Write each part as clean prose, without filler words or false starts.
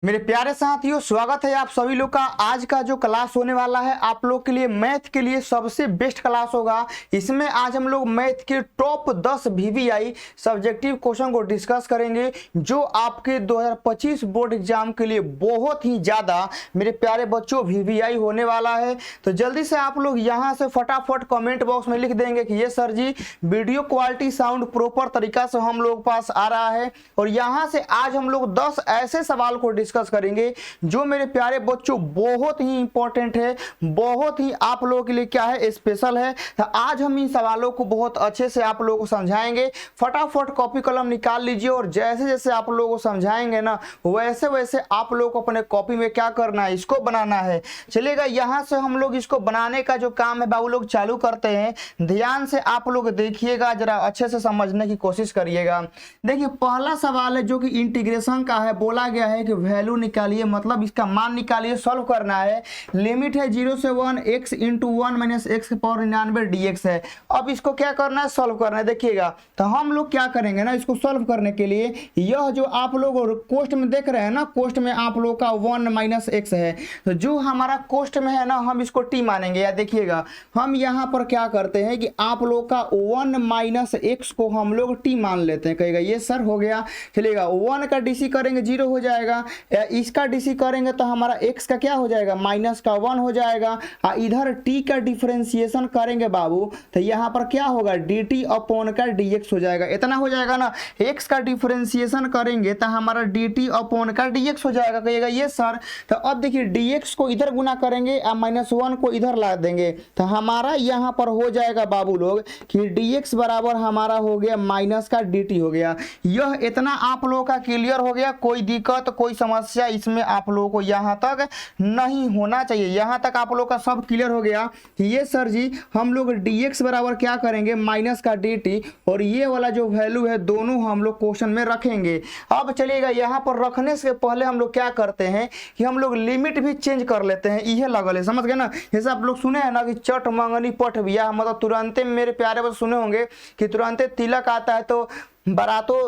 मेरे प्यारे साथियों, स्वागत है आप सभी लोग का। आज का जो क्लास होने वाला है आप लोग के लिए मैथ के लिए सबसे बेस्ट क्लास होगा। इसमें आज हम लोग मैथ के टॉप 10 वीवीआई सब्जेक्टिव क्वेश्चन को डिस्कस करेंगे जो आपके 2025 बोर्ड एग्जाम के लिए बहुत ही ज़्यादा मेरे प्यारे बच्चों वीवीआई होने वाला है। तो जल्दी से आप लोग यहाँ से फटाफट कमेंट बॉक्स में लिख देंगे कि ये सर जी वीडियो क्वालिटी साउंड प्रॉपर तरीका से हम लोग पास आ रहा है। और यहाँ से आज हम लोग 10 ऐसे सवाल को डिस्कस करेंगे जो मेरे प्यारे बच्चों बहुत ही इंपॉर्टेंट है, बहुत ही आप लोगों के लिए क्या है स्पेशल है। तो आज हम इन सवालों को बहुत अच्छे से आप लोगों को समझाएंगे। फटाफट कॉपी कलम निकाल लीजिए और जैसे जैसे आप लोगों को समझाएंगे ना वैसे वैसे आप लोगों को अपने कॉपी में क्या करना है, इसको बनाना है। चलिएगा यहाँ से हम लोग इसको बनाने का जो काम है बाबू लोग चालू करते हैं। ध्यान से आप लोग देखिएगा, जरा अच्छे से समझने की कोशिश करिएगा। देखिए पहला सवाल है जो कि इंटीग्रेशन का है। बोला गया है कि वैल्यू निकालिए, मतलब इसका मान निकालिए, सॉल्व करना है। लिमिट है 0 से 1 x into 1 minus x power 99 dx है। अब इसको क्या करना है, सॉल्व करना है। देखिएगा तो हम लोग क्या करेंगे ना, इसको सॉल्व करने के लिए यह जो आप लोग कोष्ट में देख रहे हैं ना, कोष्ट में आप लोग का 1 माइनस एक्स है। तो जो हमारा कोष्ट में है ना हम इसको टी मानेंगे। या देखिएगा हम यहाँ पर क्या करते हैं कि आप लोग का 1 माइनस एक्स को हम लोग टी मान लेते हैं। कहेगा ये सर हो गया। चलिएगा 1 का डीसी करेंगे 0 हो जाएगा, इसका डीसी करेंगे तो हमारा x का क्या हो जाएगा, माइनस का 1 हो जाएगा। इधर t का डिफरेंशिएशन करेंगे बाबू तो यहाँ पर क्या होगा, dt अपॉन का dx हो जाएगा। इतना हो जाएगा ना। x का डिफरेंशिएशन करेंगे तो हमारा dt अपॉन का dx हो जाएगा। कहिएगा ये सर। तो अब देखिए dx को इधर गुना करेंगे और -1 को इधर ला देंगे तो हमारा यहाँ पर हो जाएगा बाबू लोग कि dx बराबर हमारा हो गया माइनस का dt हो गया। यह इतना आप लोगों का क्लियर हो गया। कोई दिक्कत कोई समस्या इसमें आप लोगों को यहाँ तक नहीं होना चाहिए। यहाँ तक आप लोगों का सब क्लियर हो गया कि ये सर जी हम लोग dx बराबर क्या करेंगे, माइनस का dt, और ये वाला जो वैल्यू है दोनों हम लोग क्वेश्चन में रखेंगे। अब चलिएगा यहाँ पर रखने से पहले हम लोग क्या करते हैं कि हम लोग लिमिट भी चेंज कर लेते हैं। यह लगल है, समझ गए ना। जैसे आप लोग सुने हैं ना कि चट मंगनी पट बिया, मतलब तुरंते मेरे प्यारे बच्चे सुने होंगे कि तुरंते तिलक आता है तो बारातों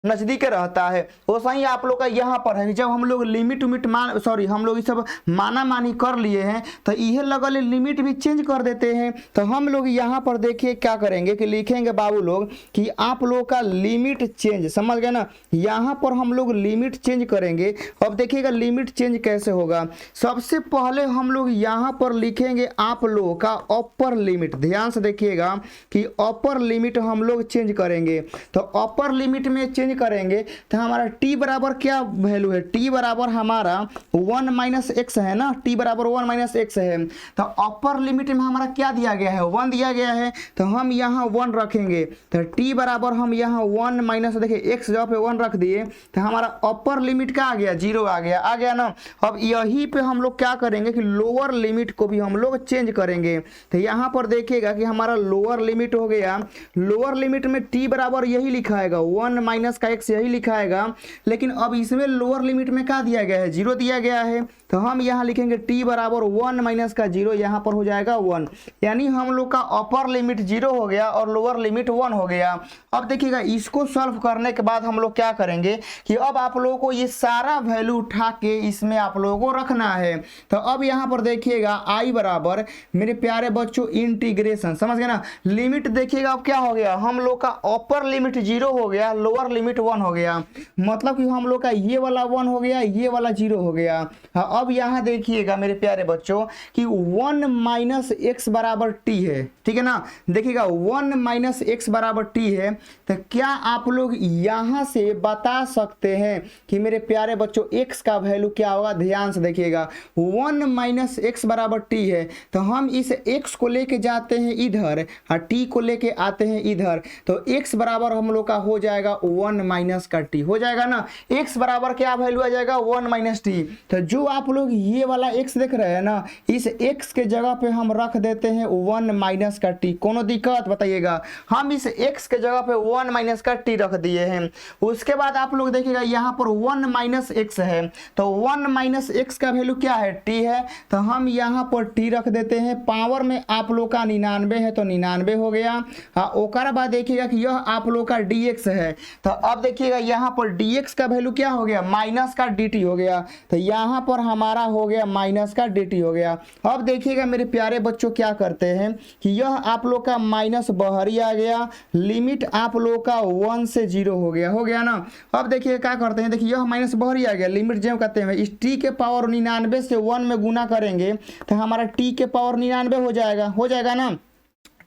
नजदीक रहता है। वो सही आप लोग का यहाँ पर है कि जब हम लोग लिमिट उमिट हम लोग ये सब माना मानी कर लिए हैं तो यह लगल लिमिट भी चेंज कर देते हैं। तो हम लोग यहाँ पर देखिए क्या करेंगे कि लिखेंगे बाबू लोग कि आप लोग का लिमिट चेंज, समझ गए ना। यहाँ पर हम लोग लिमिट चेंज करेंगे। अब देखिएगा लिमिट चेंज कैसे होगा। सबसे पहले हम लोग यहाँ पर लिखेंगे आप लोगों का अपर लिमिट। ध्यान से देखिएगा कि अपर लिमिट हम लोग चेंज करेंगे। तो अपर लिमिट में चेंज करेंगे तो हमारा t बराबर क्या वैल्यू है, t बराबर हमारा 1 माइनस एक्स है ना, t बराबर 1 माइनस एक्स है। तो अपर लिमिट में हमारा क्या दिया गया है, 1 दिया गया है। तो हम यहाँ 1 रखेंगे तो t बराबर हम यहाँ 1 माइनस, देखिए x जगह पे 1 रख दिए तो हमारा अपर लिमिट क्या आ गया, 0 आ गया ना। अब यही पे हम लोग क्या करेंगे कि लोअर लिमिट को भी हम लोग चेंज करेंगे। तो यहाँ पर देखिएगा कि हमारा लोअर लिमिट हो गया। लोअर लिमिट में t बराबर यही लिखा है 1 माइनस का x यही लिखा है, लेकिन अब इसमें लोअर लिमिट में क्या दिया गया है, 0 दिया गया है। तो हम यहाँ लिखेंगे t बराबर 1 माइनस का 0, यहाँ पर हो जाएगा 1। यानी हम लोग का अपर लिमिट 0 हो गया और लोअर लिमिट 1 हो गया। अब देखिएगा इसको सॉल्व करने के बाद हम लोग क्या करेंगे कि अब आप लोगों को ये सारा वैल्यू उठा के इसमें आप लोगों को रखना है। तो अब यहाँ पर देखिएगा i बराबर मेरे प्यारे बच्चों इंटीग्रेशन, समझ गए ना। लिमिट देखिएगा अब क्या हो गया, हम लोग का अपर लिमिट 0 हो गया, लोअर लिमिट 1 हो गया। मतलब कि हम लोग का ये वाला 1 हो गया, ये वाला 0 हो गया। अब यहाँ देखिएगा मेरे प्यारे बच्चों कि 1 माइनस एक्स बराबर t है, ठीक है ना। देखिएगा 1 माइनस एक्स बराबर t है। तो क्या आप लोग यहाँ से बता सकते हैं कि मेरे प्यारे बच्चों x का वैल्यू क्या होगा। ध्यान से देखिएगा 1 माइनस एक्स बराबर t है तो हम इस x को लेके जाते हैं इधर और t को लेके आते हैं इधर। तो x बराबर हम लोग का हो जाएगा 1 माइनस का t हो जाएगा ना। x बराबर क्या वैल्यू आ जाएगा, 1 माइनस टी। तो जो आप लोग ये वाला x देख रहे हैं ना, इस x के जगह पे हम रख देते हैं 1 माइनस का t। कोनो दिक्कत बताइएगा। हम इस x के जगह पे 1 माइनस का t रख दिए हैं। उसके बाद आप लोग देखिएगा यहाँ पर 1 माइनस एक्स है तो 1 माइनस एक्स का वैल्यू क्या है, t है। तो हम यहाँ पर t रख देते हैं। पावर में आप लोग का 99 है तो 99 हो गया। ओकर बाद देखिएगा कि यह आप लोग का dx है। तो अब देखिएगा यहाँ पर dx का वैल्यू क्या हो गया, माइनस का dt हो गया, तो यहाँ पर हमारा हो गया माइनस का dt हो गया। अब देखिएगा मेरे प्यारे बच्चों क्या करते हैं कि यह आप लोग का माइनस बाहरी आ गया, लिमिट आप लोग का 1 से 0 हो गया ना। अब देखिए क्या करते हैं, देखिए यह माइनस बाहरी आ गया, लिमिट जो कहते हैं इस t के पावर 99 से 1 में गुना करेंगे तो हमारा t के पावर 99 हो जाएगा ना।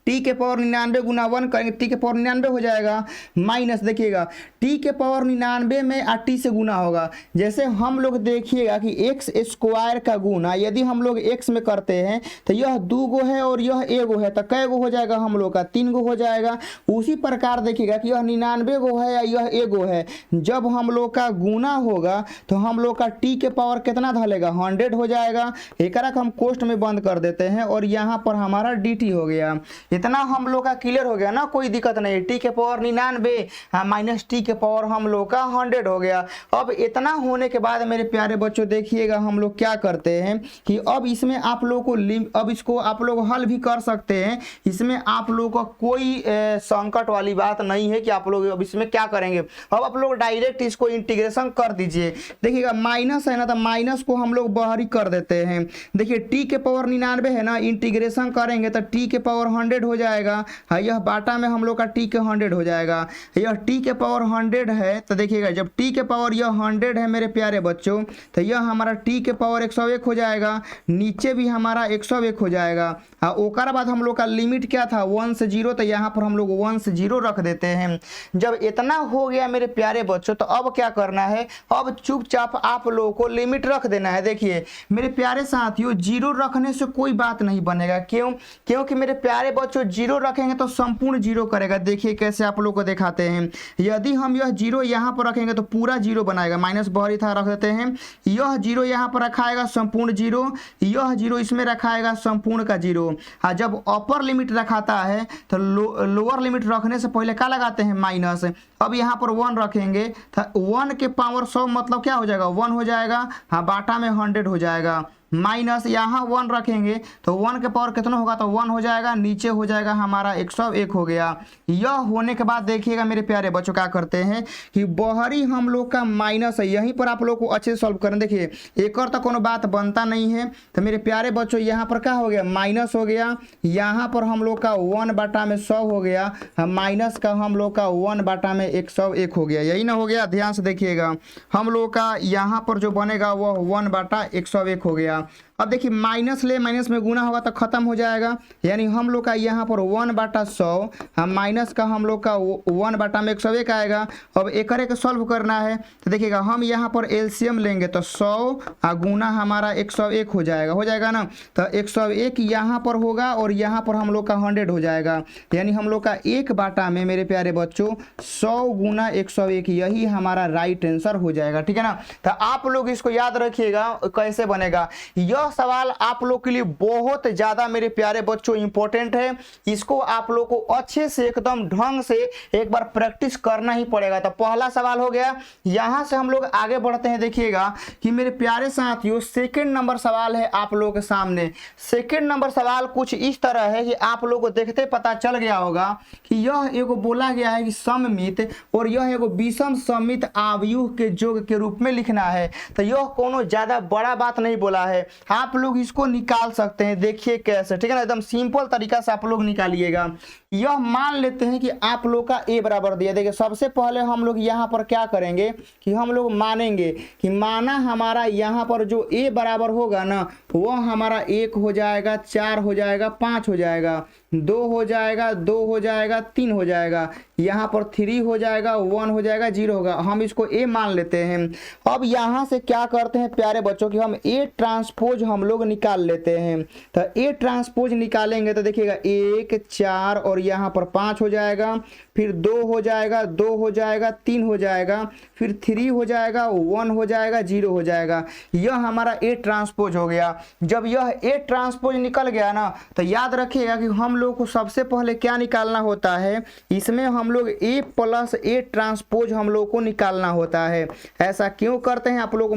टी के पावर 99 गुना 1 करेंगे, टी के पावर 99 हो जाएगा, माइनस देखिएगा टी के पावर 99 में टी से गुना होगा। जैसे हम लोग देखिएगा कि एक्स स्क्वायर का गुना यदि हम लोग एक्स में करते हैं तो यह 2 गो है और यह 1 गो है, तो कै गो हो जाएगा हम लोग का, 3 गो हो जाएगा। उसी प्रकार देखिएगा कि यह 99 गो है या यह 1 गो है, जब हम लोग का गुना होगा तो हम लोग का टी के पावर कितना धलेगा, 100 हो जाएगा। एक हम कोष्ट में बंद कर देते हैं और यहाँ पर हमारा dt हो गया। इतना हम लोग का क्लियर हो गया ना, कोई दिक्कत नहीं। टी के पावर 99 माइनस टी के पावर हम लोग का 100 हो गया। अब इतना होने के बाद मेरे प्यारे बच्चों देखिएगा हम लोग क्या करते हैं कि अब इसमें आप लोग को अब इसको आप लोग हल भी कर सकते हैं। इसमें आप लोग का कोई संकट वाली बात नहीं है कि आप लोग अब इसमें क्या करेंगे। अब आप लोग डायरेक्ट इसको इंटीग्रेशन कर दीजिए। देखिएगा माइनस है ना, तो माइनस को हम लोग बाहरी कर देते हैं। देखिए टी के पावर 99 है ना, इंटीग्रेशन करेंगे तो टी के पावर 100 हो जाएगा। हाँ, यह बाटा में हम लोग का टी के 100 हो जाएगा। यह टी के पावर 100 है तो देखिएगा जब टी के पावर यह 100 है मेरे प्यारे बच्चों तो यह हमारा टी के पावर 101 हो जाएगा, नीचे भी हमारा 101 हो जाएगा। हाँ, ओकर बाद हम लोग का लिमिट क्या था 1 से 0, तो यहाँ पर हम लोग 1 से 0 रख देते हैं। जब इतना हो गया मेरे प्यारे बच्चों तो अब क्या करना है, अब चुपचाप आप लोगों को लिमिट रख देना है। देखिए मेरे प्यारे साथियों 0 रखने से कोई बात नहीं बनेगा, क्यों, क्योंकि मेरे प्यारे बच्चों 0 रखेंगे तो संपूर्ण 0 करेगा। देखिए कैसे आप लोग को दिखाते हैं, यदि हम यह 0 यहाँ पर रखेंगे तो पूरा 0 बनाएगा, माइनस बाहरी था रख देते हैं। यह 0 यहाँ पर रखाएगा संपूर्ण 0, यह 0 इसमें रखाएगा संपूर्ण का 0। हाँ, जब अपर लिमिट रखाता है तो लोअर लिमिट रखने से पहले क्या लगाते हैं, माइनस। अब यहाँ पर 1 रखेंगे तो 1 के पावर 100 मतलब क्या हो जाएगा, 1 हो जाएगा। हाँ, बाटा में 100 हो जाएगा, माइनस यहाँ 1 रखेंगे तो 1 के पावर कितना होगा, तो 1 हो जाएगा, नीचे हो जाएगा हमारा 101 हो गया। यह होने के बाद देखिएगा मेरे प्यारे बच्चों क्या करते हैं कि बाहरी हम लोग का माइनस है, यहीं पर आप लोग को अच्छे से सॉल्व करें। देखिए एक और तो कोनो बात बनता नहीं है, तो मेरे प्यारे बच्चों यहाँ पर क्या हो गया, माइनस हो गया। यहाँ पर हम लोग का 1 बाटा में 100 हो गया, माइनस का हम लोग का 1 बाटा में 101 हो गया, यही ना हो गया। ध्यान से देखिएगा हम लोग का यहाँ पर जो बनेगा वह 1 बाटा 101 हो गया। अब देखिए माइनस ले, माइनस में गुना होगा तो खत्म हो जाएगा, यानी हम लोग का यहाँ पर 1 बाटा 100, हम माइनस का हम लोग का 1 बाटा में 101 आएगा। अब एक को सॉल्व करना है तो देखिएगा हम यहाँ पर एलसीएम लेंगे तो 100 गुना हमारा 101 हो जाएगा ना। तो 101 यहाँ पर होगा और यहाँ पर हम लोग का 100 हो जाएगा, यानी हम लोग का 1 बाटा में मेरे प्यारे बच्चों 100 गुना 101, यही हमारा राइट आंसर हो जाएगा। ठीक है ना, तो आप लोग इसको याद रखिएगा कैसे बनेगा। यह सवाल आप लोग के लिए बहुत ज्यादा मेरे प्यारे बच्चों इंपॉर्टेंट है, इसको आप लोग को अच्छे से एकदम ढंग से एक बार प्रैक्टिस करना ही पड़ेगा। तो पहला सवाल हो गया, यहां से हम लोग आगे बढ़ते हैं। देखिएगा कि मेरे प्यारे साथियों सेकंड नंबर सवाल है आप लोगों के सामने। सेकंड नंबर सवाल कुछ इस तरह है कि आप लोग को देखते पता चल गया होगा कि यह एगो बोला गया है कि सममित और यह एगो विषम सममित आव्यूह के योग के रूप में लिखना है। तो यह कोनो ज्यादा बड़ा बात नहीं बोला है, आप लोग इसको निकाल सकते हैं। देखिए कैसे, ठीक है ना, एकदम सिंपल तरीका से आप लोग निकालिएगा। यह मान लेते हैं कि आप लोग का a बराबर दिया। देखिए सबसे पहले हम लोग यहाँ पर क्या करेंगे कि हम लोग मानेंगे कि माना हमारा यहाँ पर जो a बराबर होगा ना वह हमारा 1 हो जाएगा, 4 हो जाएगा, 5 हो जाएगा, 2 हो जाएगा, 2 हो जाएगा, 3 हो जाएगा, यहाँ पर 3 हो जाएगा, 1 हो जाएगा, 0 होगा। हम इसको a मान लेते हैं। अब यहाँ से क्या करते हैं प्यारे बच्चों कि हम a ट्रांसपोज हम लोग निकाल लेते हैं। तो a ट्रांसपोज निकालेंगे तो देखिएगा 1, 4 और यहाँ पर 5 हो जाएगा, फिर 2 हो जाएगा, 2 हो जाएगा, 3 हो जाएगा, फिर 3 हो जाएगा, 1 हो जाएगा, 0 हो जाएगा। यह हमारा a ट्रांसपोज हो गया। जब यह a ट्रांसपोज निकल गया ना तो याद रखिएगा कि हम लोग को सबसे पहले क्या निकालना होता है, इसमें हम लोग A प्लस A ट्रांसपोज हम लोग को निकालना होता है। ऐसा क्यों करते हैं आप लोग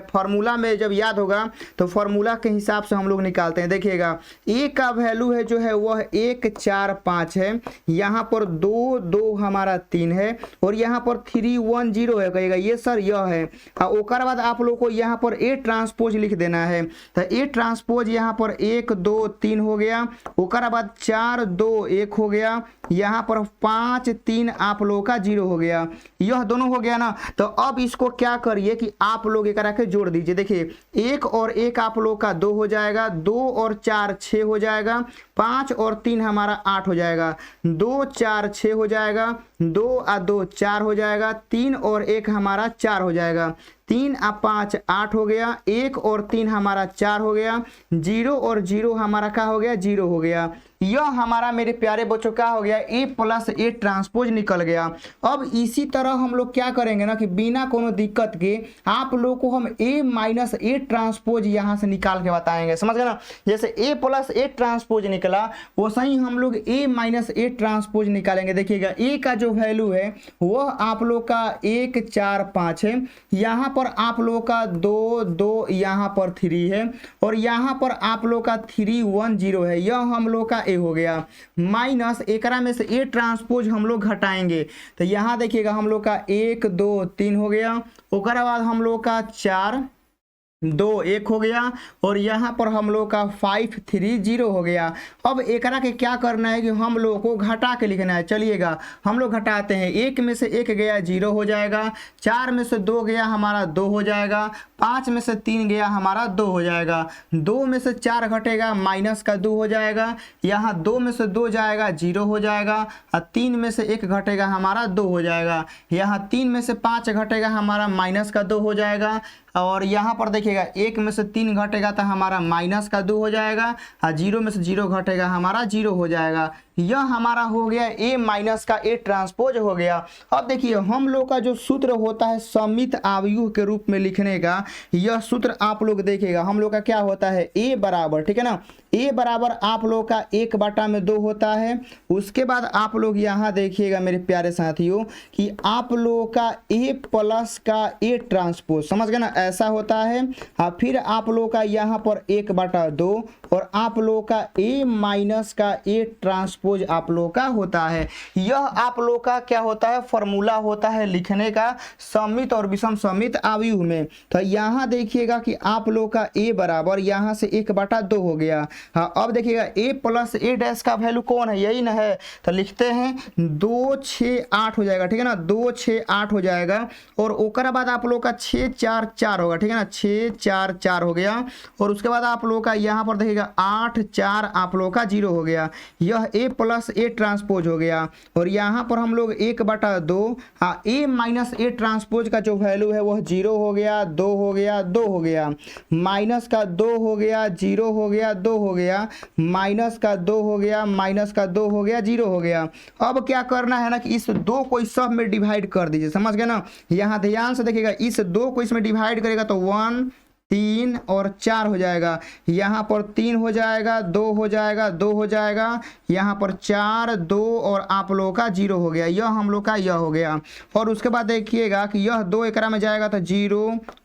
फार्मूला में जब याद होगा तो फार्मूला के हिसाब से हम लोग निकालते हैं। देखिएगा A का वैल्यू है जो है वह 1 4 5 है, यहाँ पर 2 2 हमारा 3 है और यहाँ पर 3 1 0 है। कहेगा ये सर यह है। ओकर बाद आप लोग को यहाँ पर A ट्रांसपोज लिख देना है। तो A ट्रांसपोज यहाँ पर 1 2 3 हो गया, ओकर बाद 4 2 1 हो गया, यहाँ पर 5 3 आप लोगों का 0 हो गया। यह दोनों हो गया ना। तो अब इसको क्या करिए कि आप लोग एक के जोड़ दीजिए। देखिए 1 और 1 आप लोग का 2 हो जाएगा, 2 और 4 6 हो जाएगा, 5 और 3 हमारा 8 हो जाएगा, 2 4 6 हो जाएगा, 2 और 2 4 हो जाएगा, 3 और 1 हमारा 4 हो जाएगा, 3 और 5 8 हो गया, 1 और 3 हमारा 4 हो गया, 0 और 0 हमारा क्या हो गया 0 हो गया। यह हमारा मेरे प्यारे बच्चों क्या हो गया A प्लस A ट्रांसपोज निकल गया। अब इसी तरह हम लोग क्या करेंगे ना कि बिना कोनो दिक्कत के आप लोग को हम A माइनस A ट्रांसपोज यहाँ से निकाल के बताएंगे। समझ गए ना। जैसे A प्लस A ट्रांसपोज निकला वैसे ही हम लोग A माइनस A ट्रांसपोज निकालेंगे। देखिएगा A का जो वैल्यू है वह आप लोग का 1 4 5 है, यहाँ पर आप लोग का 2 2 यहाँ पर 3 है और यहाँ पर आप लोग का 3 1 0 है। यह हम लोग का A हो गया माइनस एकरा में से A ट्रांसपोज हम लोग घटाएंगे। तो यहाँ देखिएगा हम लोग का 1 2 3 हो गया, उसके बाद हम लोग का 4 2 1 हो गया और यहाँ पर हम लोग का 5 3 0 हो गया। अब एकरा के क्या करना है कि हम लोग को घटा के लिखना है। चलिएगा हम लोग घटाते हैं। 1 में से 1 गया 0 हो जाएगा, 4 में से 2 गया हमारा 2 हो जाएगा, 5 में से 3 गया हमारा 2 हो जाएगा, 2 में से 4 घटेगा माइनस का 2 हो जाएगा, यहाँ 2 में से 2 जाएगा 0 हो जाएगा, 3 में से 1 घटेगा हमारा 2 हो जाएगा, यहाँ 3 में से 5 घटेगा हमारा माइनस का 2 हो जाएगा और यहाँ पर देखिएगा 1 में से 3 घटेगा तो हमारा माइनस का 2 हो जाएगा और 0 में से 0 घटेगा हमारा 0 हो जाएगा। यह हमारा हो गया A माइनस का A ट्रांसपोज हो गया। अब देखिए हम लोग का जो सूत्र होता है सममित आव्यूह के रूप में लिखने का, यह सूत्र आप लोग देखिएगा हम लोग का क्या होता है A बराबर, ठीक है ना, A बराबर आप लोग का 1/2 होता है। उसके बाद आप लोग यहाँ देखिएगा मेरे प्यारे साथियों कि आप लोगों का A प्लस का A ट्रांसपोज, समझ गए ना, ऐसा होता है। और फिर आप लोग का यहाँ पर 1/2 और आप लोग का A माइनस का A ट्रांसपोज आप लोग का होता है। यह आप लोग का क्या होता है फॉर्मूला होता है लिखने का सममित और विषम सममित आव्यूह में। तो यहाँ देखिएगा कि आप लोग का A बराबर यहाँ से 1/2 हो गया। हाँ अब देखिएगा A प्लस A डैश का वैल्यू कौन है, यही ना है। तो लिखते हैं 2 6 8 हो जाएगा, ठीक है ना, 2 6 8 हो जाएगा और ओकर बाद आप लोग का 6 4 4 होगा, ठीक है ना, 6 4 4 हो गया और उसके बाद आप लोग का यहाँ पर देखिएगा 8 4 आप लोग का 0 हो गया। यह A प्लस A ट्रांसपोज हो गया और यहाँ पर हम लोग 1/2 A माइनस A ट्रांसपोज का जो वैल्यू है वह 0 हो गया, 2 हो गया, 2 हो गया, माइनस का 2 हो गया, 0 हो गया, 2 हो गया, माइनस का 2 हो गया, माइनस का 2 हो गया, 0 हो गया। अब क्या करना है ना कि इस 2 को इस सब में डिवाइड कर दीजिए। समझ गए ना। यहाँ ध्यान से देखिएगा इस 2 को इसमें डिवाइड करेगा तो 1 3 और 4 हो जाएगा, यहाँ पर 3 हो जाएगा, 2 हो जाएगा, 2 हो जाएगा, यहाँ पर 4 2 और आप लोगों का 0 हो गया। यह हम लोग का यह हो गया और उसके बाद देखिएगा कि यह 2 एकरा में जाएगा तो 0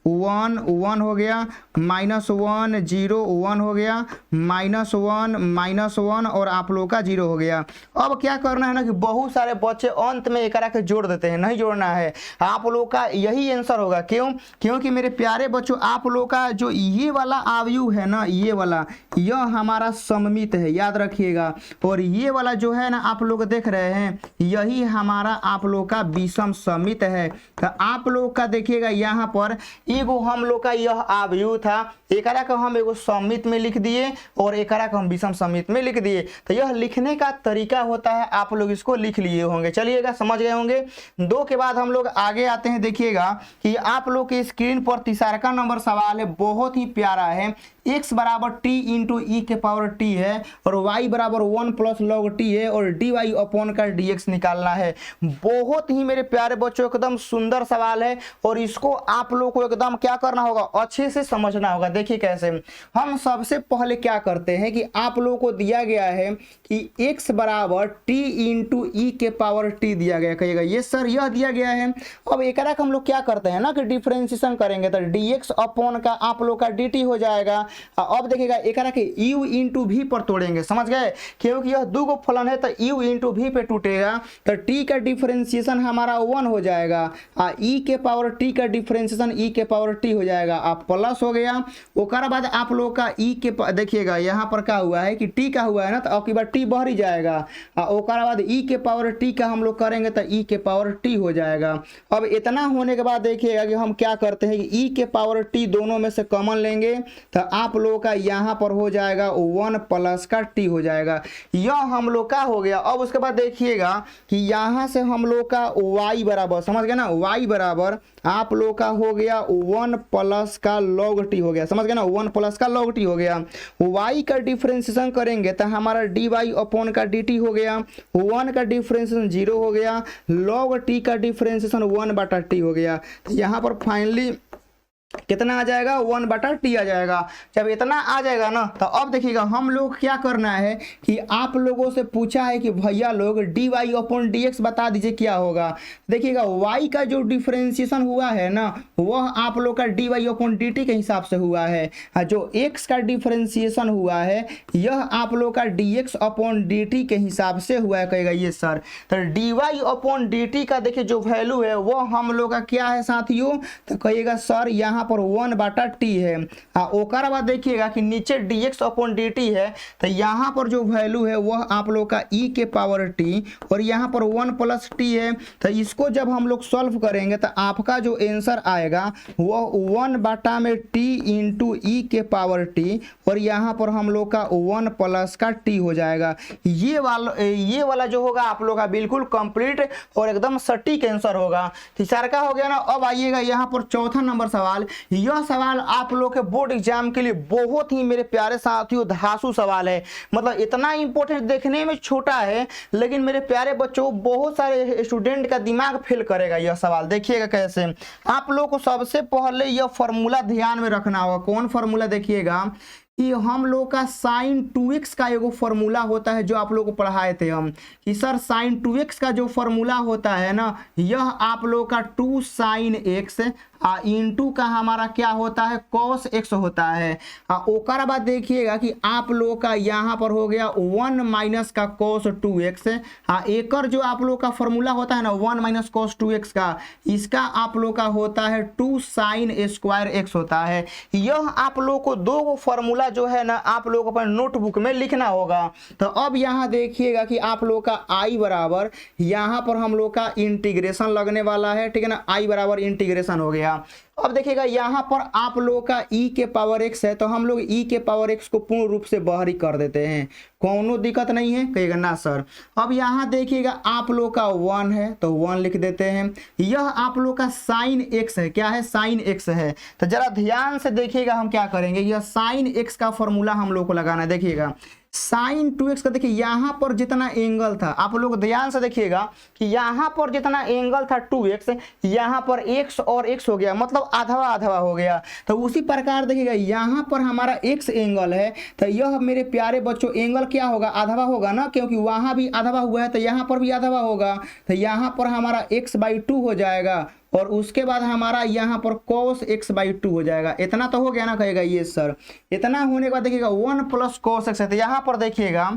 1 1 हो गया, -1 0 1 हो गया, -1 और आप लोगों का 0 हो गया। अब क्या करना है ना कि बहुत सारे बच्चे अंत में एकरा के जोड़ देते हैं, नहीं जोड़ना है। आप लोगों का यही आंसर होगा। क्यों? क्योंकि मेरे प्यारे बच्चों आप लोग का जो ये वाला आव्यूह है ना, ये वाला यह हमारा सममित है, याद रखिएगा। और ये वाला जो है ना आप लोग देख रहे हैं यही हमारा आप लोग का विषम सममित है। तो आप लोग का देखिएगा यहाँ पर एगो हम लोग का यह आव्यूह था, एकरा को हम एगो सममित में लिख दिए और एकरा को हम विषम सममित में लिख दिए। तो यह लिखने का तरीका होता है, आप लोग इसको लिख लिए होंगे। चलिएगा समझ गए होंगे। 2 के बाद हम लोग आगे आते हैं। देखिएगा कि आप लोग की स्क्रीन पर तीसरा नंबर सवाल है है बहुत ही प्यारा है। x बराबर टी इंटू ई के पावर टी है और y बराबर 1 प्लस लॉग टी है और डी वाई अपॉन का dx निकालना है। बहुत ही मेरे प्यारे बच्चों एकदम सुंदर सवाल है और इसको आप लोग को एकदम क्या करना होगा, अच्छे से समझना होगा। देखिए कैसे हम सबसे पहले क्या करते हैं कि आप लोगों को दिया गया है कि x बराबर टी इंटू ई के पावर टी दिया गया, कहिएगा ये सर यह दिया गया है। अब एक हम लोग क्या करते हैं ना कि डिफरेंशिएशन करेंगे तो dx अपॉन का आप लोग का dt हो जाएगा। अब देखिएगा एक के u इंटू भी पर तोड़ेंगे, समझ गए, क्योंकि यह दो गो फलन है तो u इंटू भी पे टूटेगा तो t का डिफरेंशिएशन हमारा 1 हो जाएगा और e के पावर t का डिफरेंशिएशन e के पावर t हो जाएगा। अब प्लस हो गया, ओकर बाद आप लोग का e के देखिएगा यहाँ पर क्या हुआ है कि t का हुआ है ना, तो अब की बार t बाहर ही जाएगा और ओकर बाद e के पावर t का हम लोग करेंगे तो e के पावर t हो जाएगा। अब इतना होने के बाद देखिएगा कि हम क्या करते हैं कि e के पावर t दोनों में से कॉमन लेंगे तो आप लोगों का यहाँ पर हो जाएगा 1 प्लस का t हो जाएगा। यह हम लोग का हो गया। अब उसके बाद देखिएगा कि यहाँ से हम लोग का y बराबर, समझ गए ना, y बराबर आप लोग का हो गया 1 प्लस का log t हो गया, समझ गए ना, 1 प्लस का log t हो गया। y का डिफरेंशिएशन करेंगे तो हमारा dy अपॉन का dt हो गया, 1 का डिफरेंशिएशन 0 हो गया, log t का डिफरेंशिएशन 1 बटा t हो गया। तो यहाँ पर फाइनली कितना आ जाएगा, 1 बटा टी आ जाएगा। जब इतना आ जाएगा ना तो अब देखिएगा हम लोग क्या करना है कि आप लोगों से पूछा है कि भैया लोग D Y upon D X बता दीजिए क्या होगा। देखिएगा y का जो डिफरेंशिएशन हुआ है ना वह आप लोग का D Y upon D T के हिसाब से हुआ है, जो x का डिफरेंशिएशन हुआ है यह आप लोग का D X upon D T के हिसाब से हुआ है, कहेगा ये सर। तो D Y upon D T का देखिए जो वैल्यू है वो हम लोग का क्या है साथियों, तो कहिएगा सर यहाँ पर 1 बटा टी है। ओकर बाद देखिएगा कि नीचे dx अपॉन dt है तो यहाँ पर जो वैल्यू है वह आप लोग का e के पावर t और यहाँ पर 1 प्लस टी है। तो इसको जब हम लोग सॉल्व करेंगे तो आपका जो आंसर आएगा वह 1 बटा में t इंटू ई के पावर t और यहाँ पर हम लोग का 1 प्लस का t हो जाएगा। ये वाला जो होगा आप लोग का बिल्कुल कंप्लीट और एकदम सटीक आंसर होगा। तीसरा का हो गया ना। अब आइएगा यहाँ पर चौथा नंबर सवाल। यह सवाल आप लोग के बोर्ड एग्जाम के लिए बहुत ही मेरे प्यारे साथियों धांसू सवाल है, मतलब इतना इंपॉर्टेंट, देखने में छोटा है लेकिन मेरे प्यारे बच्चों बहुत सारे स्टूडेंट का दिमाग फेल करेगा यह सवाल। देखिएगा कैसे आप लोग को सबसे पहले यह फॉर्मूला ध्यान में रखना होगा। कौन फॉर्मूला, देखिएगा कि हम लोग का साइन 2x का एगो फॉर्मूला होता है जो आप लोग को पढ़ाए थे हम कि सर साइन 2x का जो फॉर्मूला होता है ना यह आप लोग का 2 साइन x इंटू का हमारा क्या होता है cos x होता है। ओकर बाद देखिएगा कि आप लोग का यहाँ पर हो गया 1 माइनस का cos 2x। एकर जो आप लोग का फॉर्मूला होता है ना 1 माइनस cos 2x का, इसका आप लोग का होता है 2 साइन स्क्वायर x होता है। यह आप लोग को दो फॉर्मूला जो है ना आप लोग अपने नोटबुक में लिखना होगा। तो अब यहाँ देखिएगा कि आप लोग का i बराबर यहाँ पर हम लोग का इंटीग्रेशन लगने वाला है, ठीक है ना, i बराबर इंटीग्रेशन हो गया। अब देखिएगा यहाँ पर आप लोग का e के पावर x है तो हम लोग e के पावर x को पूर्ण रूप से बाहरी कर देते हैं, कोनो दिक्कत नहीं है, कहिएगा ना सर। अब यहाँ देखिएगा आप लोग का 1 है तो 1 लिख देते हैं। यह आप लोग का साइन x है, क्या है, साइन x है। तो जरा ध्यान से देखिएगा हम क्या करेंगे, यह साइन x का फॉर्मूला हम लोग को लगाना है। देखिएगा साइन 2x का देखिए यहाँ पर जितना एंगल था, आप लोग ध्यान से देखिएगा कि यहाँ पर जितना एंगल था 2x, यहाँ पर x और x हो गया, मतलब आधवा आधवा हो गया। तो उसी प्रकार देखिएगा यहाँ पर हमारा x एंगल है तो यह मेरे प्यारे बच्चों एंगल क्या होगा, आधवा होगा ना, क्योंकि वहाँ भी आधवा हुआ है तो यहाँ पर भी आधवा होगा। तो यहाँ पर हमारा x/2 हो जाएगा और उसके बाद हमारा यहाँ पर cos x/2 हो जाएगा। इतना तो हो गया ना, कहेगा ये सर। इतना होने के बाद देखिएगा 1 प्लस cos x है तो यहाँ पर देखिएगा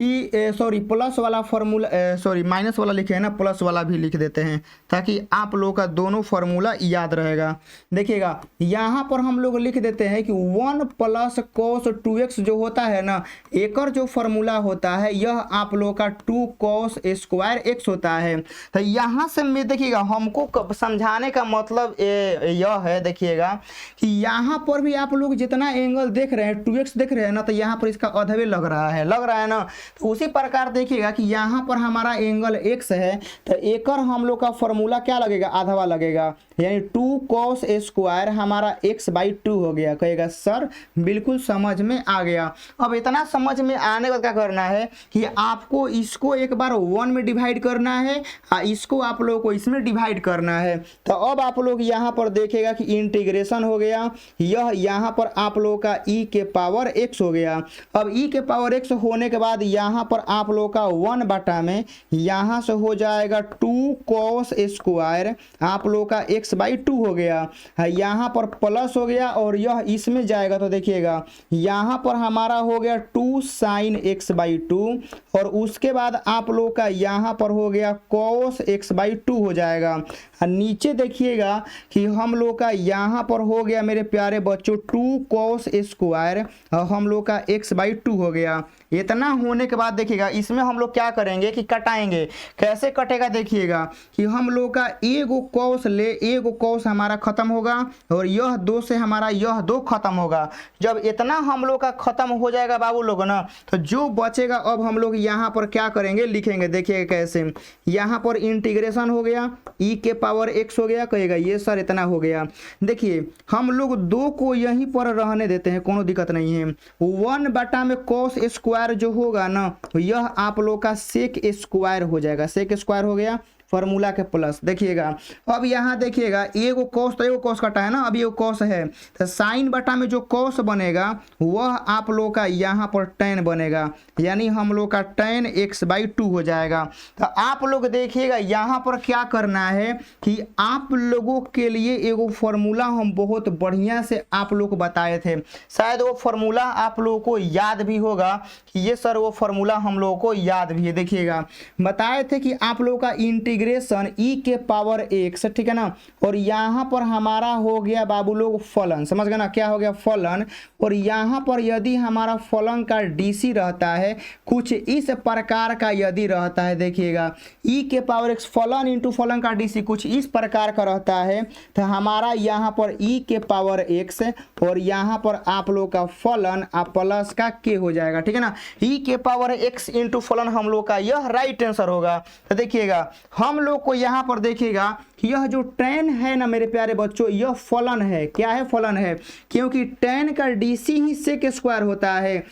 कि सॉरी प्लस वाला फॉर्मूला, सॉरी माइनस वाला लिखे हैं ना, प्लस वाला भी लिख देते हैं ताकि आप लोगों का दोनों फॉर्मूला याद रहेगा। देखिएगा यहाँ पर हम लोग लिख देते हैं कि 1 प्लस cos 2x जो होता है ना, एकर जो फॉर्मूला होता है यह आप लोग का 2 cos स्क्वायर x होता है। तो यहाँ से मैं देखिएगा हमको समझाने का मतलब यह है, देखिएगा कि यहाँ पर भी आप लोग जितना एंगल देख रहे हैं 2x देख रहे हैं ना, तो यहाँ पर इसका आधवे लग रहा है ना। तो उसी प्रकार देखिएगा कि यहाँ पर हमारा एंगल x है, तो एकर हम लोग का फॉर्मूला क्या लगेगा, आधवा लगेगा, यानी 2 cos स्क्वायर हमारा x/2 हो गया। कहेगा सर बिल्कुल समझ में आ गया। अब इतना समझ में आने के बाद क्या करना है कि आपको इसको एक बार 1 में डिवाइड करना है और इसको आप लोगों को इसमें डिवाइड करना है। तो अब आप लोग यहाँ पर देखेगा कि इंटीग्रेशन हो गया, यह यहाँ पर आप लोगों का e के पावर x हो गया। अब e के पावर x होने के बाद यहाँ पर आप लोगों का 1 बटा में यहाँ से हो जाएगा 2 cos स्क्वायर आप लोगों का x/2 हो गया, यहाँ पर प्लस हो गया और यह इसमें जाएगा तो देखिएगा यहाँ पर हमारा हो गया 2 sin x/2 और उसके बाद आप लोग का यहाँ पर हो गया cos x/2 हो जाएगा। नीचे देखिएगा कि हम लोग का यहाँ पर हो गया मेरे प्यारे बच्चों 2 cos स्क्वायर और हम लोग का x/2 हो गया। इतना होने के बाद देखिएगा इसमें हम लोग क्या करेंगे कि कटाएंगे। कैसे कटेगा देखिएगा कि हम लोग का एगो cos ले, एगो cos हमारा खत्म होगा और यह 2 से हमारा यह 2 खत्म होगा। जब इतना हम लोग का खत्म हो जाएगा बाबू लोग ना, तो जो बचेगा अब हम लोग यहाँ पर क्या करेंगे, लिखेंगे। देखिएगा कैसे, यहाँ पर इंटीग्रेशन हो गया, e के पावर x हो गया। कहेगा ये सर इतना हो गया। देखिए हम लोग 2 को यहीं पर रहने देते हैं, कोनो दिक्कत नहीं है। 1 बटा में cos स्क्वायर जो होगा ना, यह आप लोग का sec स्क्वायर हो जाएगा। sec स्क्वायर हो गया फॉर्मूला के प्लस। देखिएगा अब यहाँ देखिएगा एगो cos, तो एगो cos कटा है ना, अब ये cos है तो साइन बटा में जो cos बनेगा वह आप लोग का यहाँ पर tan बनेगा, यानी हम लोग का tan x/2 हो जाएगा। तो आप लोग देखिएगा यहाँ पर क्या करना है कि आप लोगों के लिए एगो फॉर्मूला हम बहुत बढ़िया से आप लोग को बताए थे, शायद वो फॉर्मूला आप लोगों को याद भी होगा कि ये सर वो फॉर्मूला हम लोगों को याद भी है। देखिएगा बताए थे कि आप लोगों का इंटीग्रेशन e के पावर x, ठीक है ना, और यहाँ पर हमारा हो गया बाबू लोग फलन, समझ गए ना, क्या हो गया फलन। और यहाँ पर यदि हमारा फलन का डीसी रहता है कुछ इस प्रकार का, यदि रहता है देखिएगा e के पावर x फलन इंटू फलन का डीसी कुछ इस प्रकार का रहता है, तो हमारा यहाँ पर e के पावर x और यहाँ पर आप लोग का फलन प्लस का k हो जाएगा, ठीक है ना। e के पावर x इंटू फलन हम लोग का यह राइट आंसर होगा। तो देखिएगा हम लोग को यहाँ पर देखिएगा यह जो tan है ना मेरे प्यारे बच्चों, यह फलन है। क्या है, फलन है, क्योंकि tan का डीसी ही सेक स्क्वायर होता है।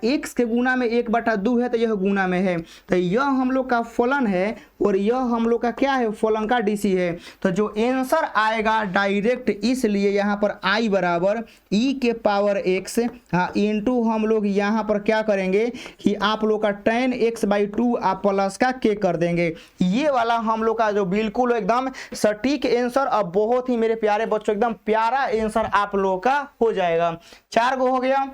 x के गुना में 1/2 है तो यह गुना में है, तो यह हम लोग का फलन है और यह हम लोग का क्या है, फलन का डीसी है। तो जो आंसर आएगा डायरेक्ट, इसलिए यहाँ पर i बराबर e के पावर x इंटू हम लोग यहाँ पर क्या करेंगे कि आप लोग का tan x/2 आप प्लस का k कर देंगे। ये वाला हम लोग का जो बिल्कुल एकदम सटीक आंसर, अब बहुत ही मेरे प्यारे बच्चों एकदम प्यारा आंसर आप लोगों का हो जाएगा। 4 गो हो गया।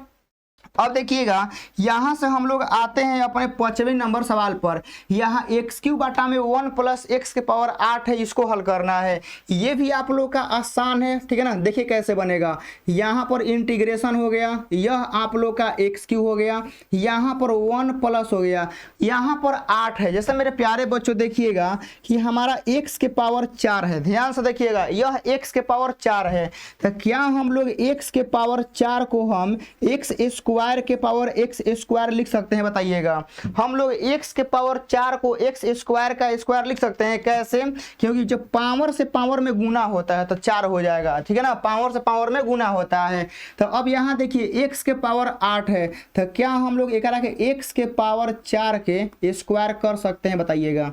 अब देखिएगा यहाँ से हम लोग आते हैं अपने 5वें नंबर सवाल पर। यहाँ x³ बटा में 1 प्लस x के पावर 8 है, इसको हल करना है। ये भी आप लोग का आसान है, ठीक है ना। देखिए कैसे बनेगा, यहाँ पर इंटीग्रेशन हो गया, यह आप लोग का x³ हो गया, यहाँ पर 1 प्लस हो गया, यहाँ पर 8 है। जैसे मेरे प्यारे बच्चों देखिएगा कि हमारा x के पावर 4 है, ध्यान से देखिएगा यह x के पावर 4 है, तो क्या हम लोग x के पावर 4 को हम x स्क्वायर के पावर x स्क्वायर लिख सकते हैं, बताइएगा। हम लोग x के पावर 4 को x स्क्वायर का स्क्वायर लिख सकते हैं, कैसे, क्योंकि जब पावर से पावर में गुना होता है तो 4 हो जाएगा, ठीक है ना, पावर से पावर में गुना होता है। तो अब यहाँ देखिए x के पावर 8 है, तो क्या हम लोग एक के x के पावर 4 के स्क्वायर कर सकते हैं, बताइएगा।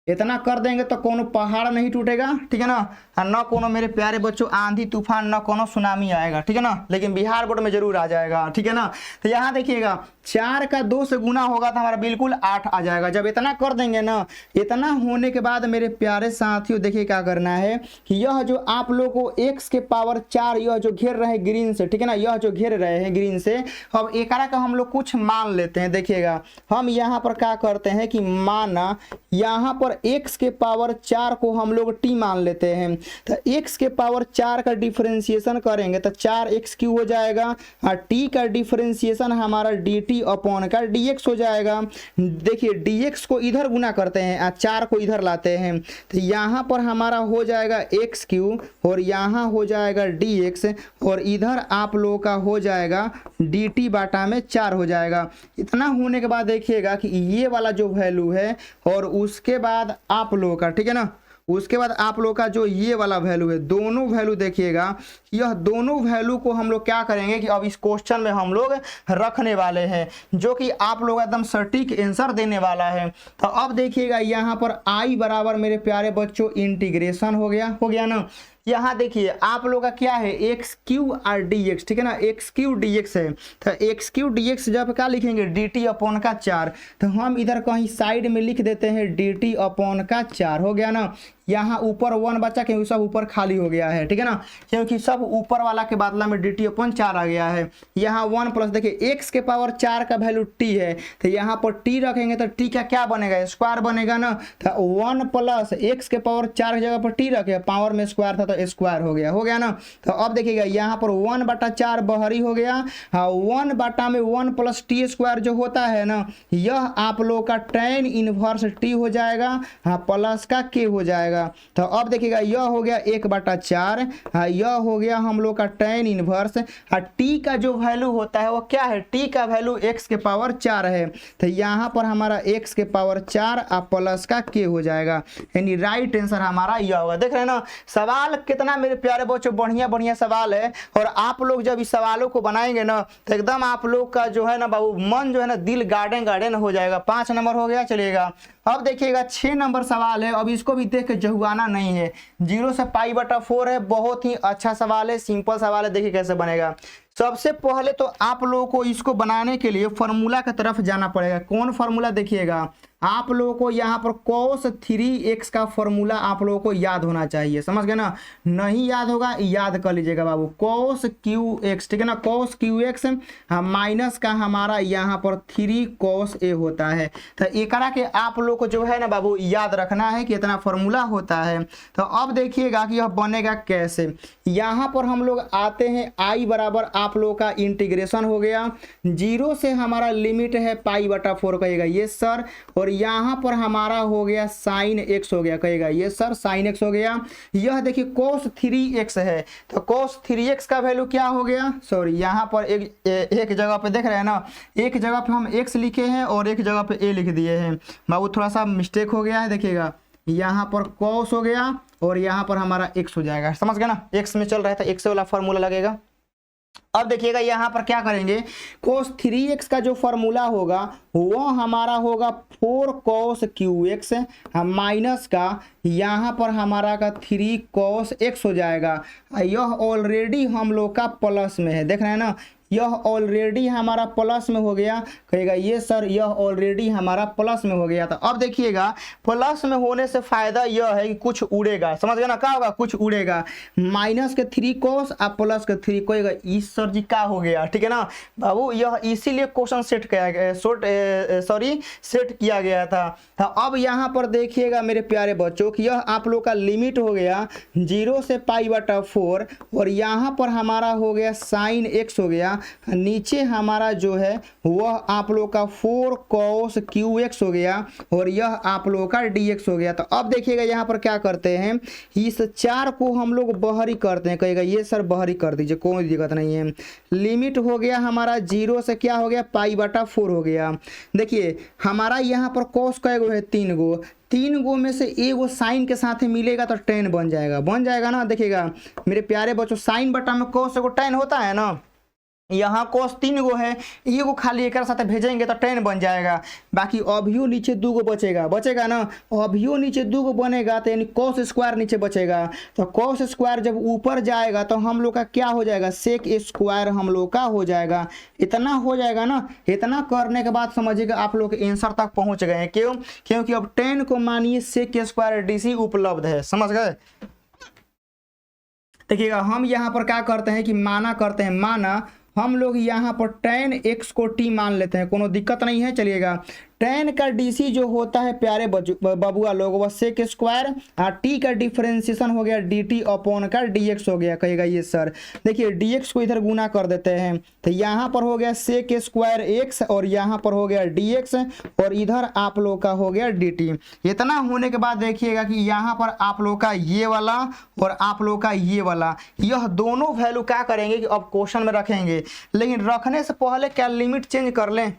इतना कर देंगे तो कोनो पहाड़ नहीं टूटेगा, ठीक है ना, न कोनो मेरे प्यारे बच्चों आंधी तूफान, न कोनो सुनामी आएगा, ठीक है ना, लेकिन बिहार बोर्ड में जरूर आ जाएगा, ठीक है ना। तो यहाँ देखिएगा 4 का 2 से गुना होगा तो हमारा बिल्कुल 8 आ जाएगा। जब इतना कर देंगे ना, इतना होने के बाद मेरे प्यारे साथियों देखिए क्या करना है कि यह जो आप लोग को x के पावर 4 यह जो घेर रहे ग्रीन से, ठीक है ना, यह जो घेर रहे हैं ग्रीन से, अब एकरा का हम लोग कुछ मान लेते हैं। देखिएगा हम यहाँ पर क्या करते हैं कि माना यहाँ पर पर x के पावर 4 को हम लोग t मान लेते हैं। तो x के पावर 4 का डिफरेंशिएशन करेंगे तो 4x क्यू हो जाएगा, और t का डिफरेंशिएशन हमारा dt अपॉन का dx हो जाएगा। देखिए dx को इधर गुना करते हैं और 4 को इधर लाते हैं, तो यहाँ पर हमारा हो जाएगा एक्स क्यू और यहाँ हो जाएगा dx, और इधर आप लोगों का हो जाएगा dt बाटा में 4 हो जाएगा। इतना होने के बाद देखिएगा कि ये वाला जो वैल्यू है और उसके बाद आप लोगों का, ठीक है ना, उसके बाद आप लोग का जो ये वाला वैल्यू है, दोनों वैल्यू देखिएगा, यह दोनों वैल्यू को हम लोग क्या करेंगे कि अब इस क्वेश्चन में हम लोग रखने वाले हैं, जो कि आप लोग एकदम सटीक आंसर देने वाला है। तो अब देखिएगा यहाँ पर आई बराबर मेरे प्यारे बच्चों इंटीग्रेशन हो गया ना। यहाँ देखिए आप लोग का क्या है एक्स क्यू और डी एक्स, ठीक है ना, एक्स क्यू डी एक्स है। तो एक्स क्यू डी एक्स जब क्या लिखेंगे डी टी अपॉन का 4, तो हम इधर कहीं साइड में लिख देते हैं डी टी अपॉन का 4 हो गया ना। यहाँ ऊपर 1 बचा क्योंकि सब ऊपर खाली हो गया है, ठीक है ना, क्योंकि सब ऊपर वाला के बदला में डी टी अपॉन 4 आ गया है। यहाँ 1 प्लस देखिए एक्स के पावर 4 का वैल्यू टी है, तो यहाँ पर टी रखेंगे तो टी का क्या बनेगा, स्क्वायर बनेगा ना। तो 1 प्लस एक्स के पावर 4 की जगह पर टी रखे, पावर में स्क्वायर था तो स्क्वायर हो गया ना। तो अब देखिएगा यहाँ पर 1/4 बहरी हो गया, हाँ 1 बटा में 1 प्लस टी स्क्वायर जो होता है ना, यह आप लोग का tan इनवर्स टी हो जाएगा, हाँ प्लस का के हो जाएगा। तो अब देखिएगा यह हो गया 1/4, हाँ यह हो गया हम लोग का tan इनवर्स, हाँ टी का जो वैल्यू होता है वो क्या है, टी का वैल्यू x के पावर 4 है। तो यहाँ पर हमारा x के पावर 4 और प्लस का के हो जाएगा, यानी राइट आंसर हमारा यह होगा। देख रहे हैं ना सवाल कितना मेरे प्यारे बच्चों बढ़िया सवाल है, और आप लोग जब इस सवालों को बनाएंगे ना तो एकदम आप लोग का जो है ना बाबू मन जो है ना दिल गार्डन हो जाएगा। 5 नंबर हो गया, चलिएगा अब देखिएगा 6 नंबर सवाल है। अब इसको भी देख के जहुआना नहीं है, 0 से π/4 है, बहुत ही अच्छा सवाल है, सिंपल सवाल है। देखिए कैसे बनेगा। सबसे पहले तो आप लोगों को इसको बनाने के लिए फॉर्मूला की तरफ जाना पड़ेगा। कौन फॉर्मूला, देखिएगा आप लोगों को यहाँ पर cos 3x का फॉर्मूला आप लोगों को याद होना चाहिए, समझ गए ना। नहीं याद होगा याद कर लीजिएगा बाबू, cos qx, ठीक है ना, cos qx माइनस का हमारा यहाँ पर 3 cos a होता है। तो एकरा के आप लोग को जो है ना बाबू याद रखना है कि इतना फॉर्मूला होता है। तो अब देखिएगा कि यह बनेगा कैसे। यहाँ पर हम लोग आते हैं आई बराबर आप लोग का इंटीग्रेशन हो गया, 0 से हमारा लिमिट है π/4 कहेगा ये सर, और यहाँ पर हमारा हो गया साइन x हो गया कहेगा ये सर, साइन x हो गया। यह देखिए cos 3x है, तो cos 3x का वैल्यू क्या हो गया, सॉरी यहाँ पर एक जगह पे देख रहे हैं ना, एक जगह पे हम x लिखे हैं और एक जगह पे a लिख दिए हैं बाबू, थोड़ा सा मिस्टेक हो गया है। देखिएगा यहाँ पर cos हो गया और यहाँ पर हमारा x हो जाएगा, समझ गया ना, x में चल रहा था x वाला फॉर्मूला लगेगा। अब देखिएगा यहाँ पर क्या करेंगे, cos 3x का जो फॉर्मूला होगा वो हमारा होगा 4 cos qx माइनस का यहाँ पर हमारा का 3 cos x हो जाएगा। यह ऑलरेडी हम लोग का प्लस में है, देख रहे हैं ना, यह ऑलरेडी हमारा प्लस में हो गया कहेगा ये सर, यह ऑलरेडी हमारा प्लस में हो गया। तो अब देखिएगा प्लस में होने से फायदा यह है कि कुछ उड़ेगा, समझ गया ना, क्या होगा कुछ उड़ेगा। माइनस के 3 cos और प्लस के 3 कोएगा, इस सर जी क्या हो गया, ठीक है ना बाबू, यह इसीलिए क्वेश्चन सेट किया गया, सेट किया गया था। तो अब यहाँ पर देखिएगा मेरे प्यारे बच्चों कि यह आप लोग का लिमिट हो गया 0 से π/4, और यहाँ पर हमारा हो गया साइन x हो गया, नीचे हमारा जो है वह आप लोग का 4 cos qx हो गया, और यह आप लोग का dx हो गया। तो अब देखिएगा यहाँ पर क्या करते हैं, इस 4 को हम लोग बहरी करते हैं, कहेगा ये सर बहरी कर दीजिए, कोई दिक्कत नहीं है। लिमिट हो गया हमारा 0 से क्या हो गया π/4 हो गया। देखिए हमारा यहाँ पर cos का है 3 गो में से एगो साइन के साथ मिलेगा तो tan बन जाएगा ना। देखिएगा मेरे प्यारे बच्चों साइन बटा में cos एगो tan होता है ना, यहाँ cos 3 गो है, एगो खाली एक साथ भेजेंगे तो tan बन जाएगा। बाकी अभियो नीचे 2 गो बचेगा ना, अभियो नीचे 2 गो बनेगा तो यानी cos स्क्वायर नीचे बचेगा। तो cos स्क्वायर जब ऊपर जाएगा तो हम लोग का क्या हो जाएगा, sec स्क्वायर हम लोग का हो जाएगा। इतना हो जाएगा ना, इतना करने के बाद समझिएगा आप लोग आंसर तक पहुंच गए हैं। क्यों, क्योंकि अब tan को मानिए sec स्क्वायर DC उपलब्ध है, समझ गए। देखिएगा हम यहाँ पर क्या करते हैं कि माना हम लोग यहाँ पर tan x को t मान लेते हैं, कोनो दिक्कत नहीं है। चलिएगा टेन का डीसी जो होता है प्यारे बबुआ लोग वह सेक स्क्वायर, टी का डिफरेंशिएशन हो गया dt अपॉन का dx हो गया। कहेगा ये सर देखिए dx को इधर गुना कर देते हैं तो यहाँ पर हो गया सेक स्क्वायर x और यहाँ पर हो गया dx और इधर आप लोग का हो गया dt। इतना होने के बाद देखिएगा कि यहाँ पर आप लोग का ये वाला और आप लोग का ये वाला यह दोनों वैल्यू क्या करेंगे कि अब क्वेश्चन में रखेंगे, लेकिन रखने से पहले क्या लिमिट चेंज कर लें?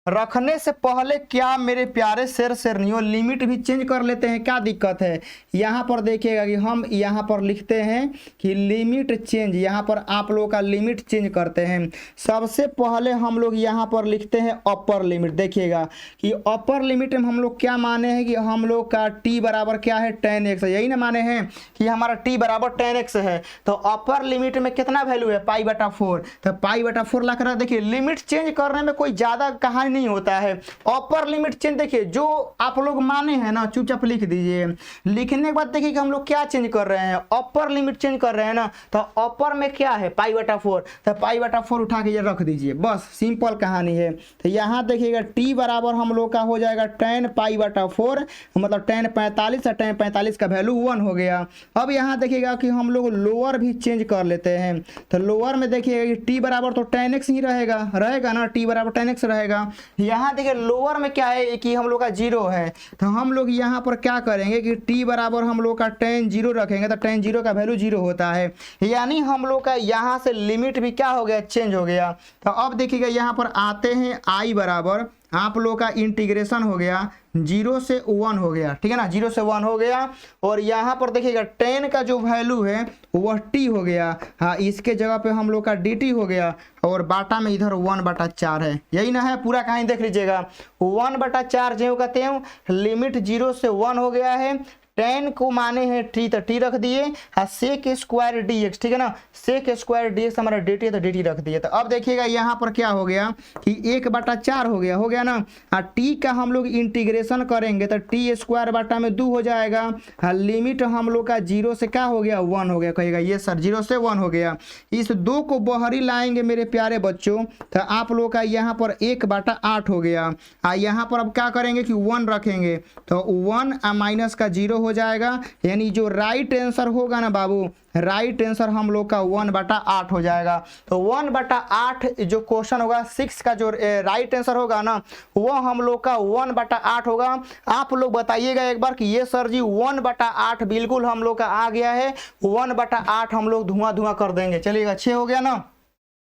रखने से पहले क्या मेरे प्यारे शेरनियों लिमिट भी चेंज कर लेते हैं, क्या दिक्कत है? यहाँ पर देखिएगा कि हम यहाँ पर लिखते हैं कि लिमिट चेंज, यहाँ पर आप लोगों का लिमिट चेंज करते हैं। सबसे पहले हम लोग यहाँ पर लिखते हैं अपर लिमिट। देखिएगा कि अपर लिमिट में हम लोग क्या माने हैं कि हम लोग का t बराबर क्या है 10x है, यही ना माने हैं कि हमारा t बराबर 10x है। तो अपर लिमिट में कितना वैल्यू है π/4, तो π/4 ला कर देखिए लिमिट चेंज करने में कोई ज़्यादा कहानी नहीं होता है। अपर लिमिट चेंज देखिए जो आप लोग माने हैं ना चुपचाप लिख दीजिए। लिखने के बाद देखिए कि हम लोग क्या चेंज कर रहे हैं, अपर लिमिट चेंज कर रहे हैं ना, तो अपर में क्या है π/4, तो π/4 उठा के ये रख दीजिए, बस सिंपल कहानी है। तो यहाँ देखिएगा t बराबर हम लोग का हो जाएगा 10 π/4 मतलब 10 45 और 10 45 का वैल्यू 1 हो गया। अब यहाँ देखिएगा कि हम लोग लोअर भी चेंज कर लेते हैं, तो लोअर में देखिएगा कि t बराबर तो 10x ही रहेगा ना, t बराबर 10x रहेगा। यहाँ देखिए लोअर में क्या है कि हम लोग का 0 है, तो हम लोग यहाँ पर क्या करेंगे कि t बराबर हम लोग का 10 0 रखेंगे, तो 10 0 का वैल्यू 0 होता है, यानी हम लोग का यहाँ से लिमिट भी क्या हो गया चेंज हो गया। तो अब देखिएगा यहाँ पर आते हैं i बराबर आप लोग का इंटीग्रेशन हो गया 0 से 1 हो गया, ठीक है ना, 0 से 1 हो गया। और यहाँ पर देखिएगा 10 का जो वैल्यू है वह t हो गया, हाँ इसके जगह पे हम लोग का dt हो गया और बाटा में इधर 1/4 है, यही ना है पूरा कहानी देख लीजिएगा। 1/4 जो कहते हैं लिमिट 0 से 1 हो गया है, 10 को माने हैं t तो t रख दिए, हाँ सेक स्क्वायर dx, ठीक है ना, सेक स्क्वायर dx हमारा dt है तो dt रख दिए। तो अब देखिएगा यहाँ पर क्या हो गया कि 1/4 हो गया ना, हाँ t का हम लोग इंटीग्रेशन करेंगे तो t स्क्वायर बाटा में 2 हो जाएगा, हाँ लिमिट हम लोग का 0 से क्या हो गया 1 हो गया। कहेगा ये सर 0 से 1 हो गया। इस 2 को बाहरी लाएंगे मेरे प्यारे बच्चों तो आप लोग का यहाँ पर 1/8 हो गया। यहाँ पर अब क्या करेंगे कि 1 रखेंगे तो 1 माइनस का 0 हो जाएगा, यानी जो राइट आंसर होगा ना बाबू, राइट आंसर हम लोग का 1/8 हो जाएगा। तो 1/8 जो क्वेश्चन होगा 6 का जो राइट आंसर होगा ना वो हम लोग का 1/8 होगा। आप लोग बताइएगा एक बार कि ये सर जी 1/8 बिल्कुल हम लोग का आ गया है, 1/8 हम लोग धुआं कर देंगे। चलिएगा 6 हो गया ना।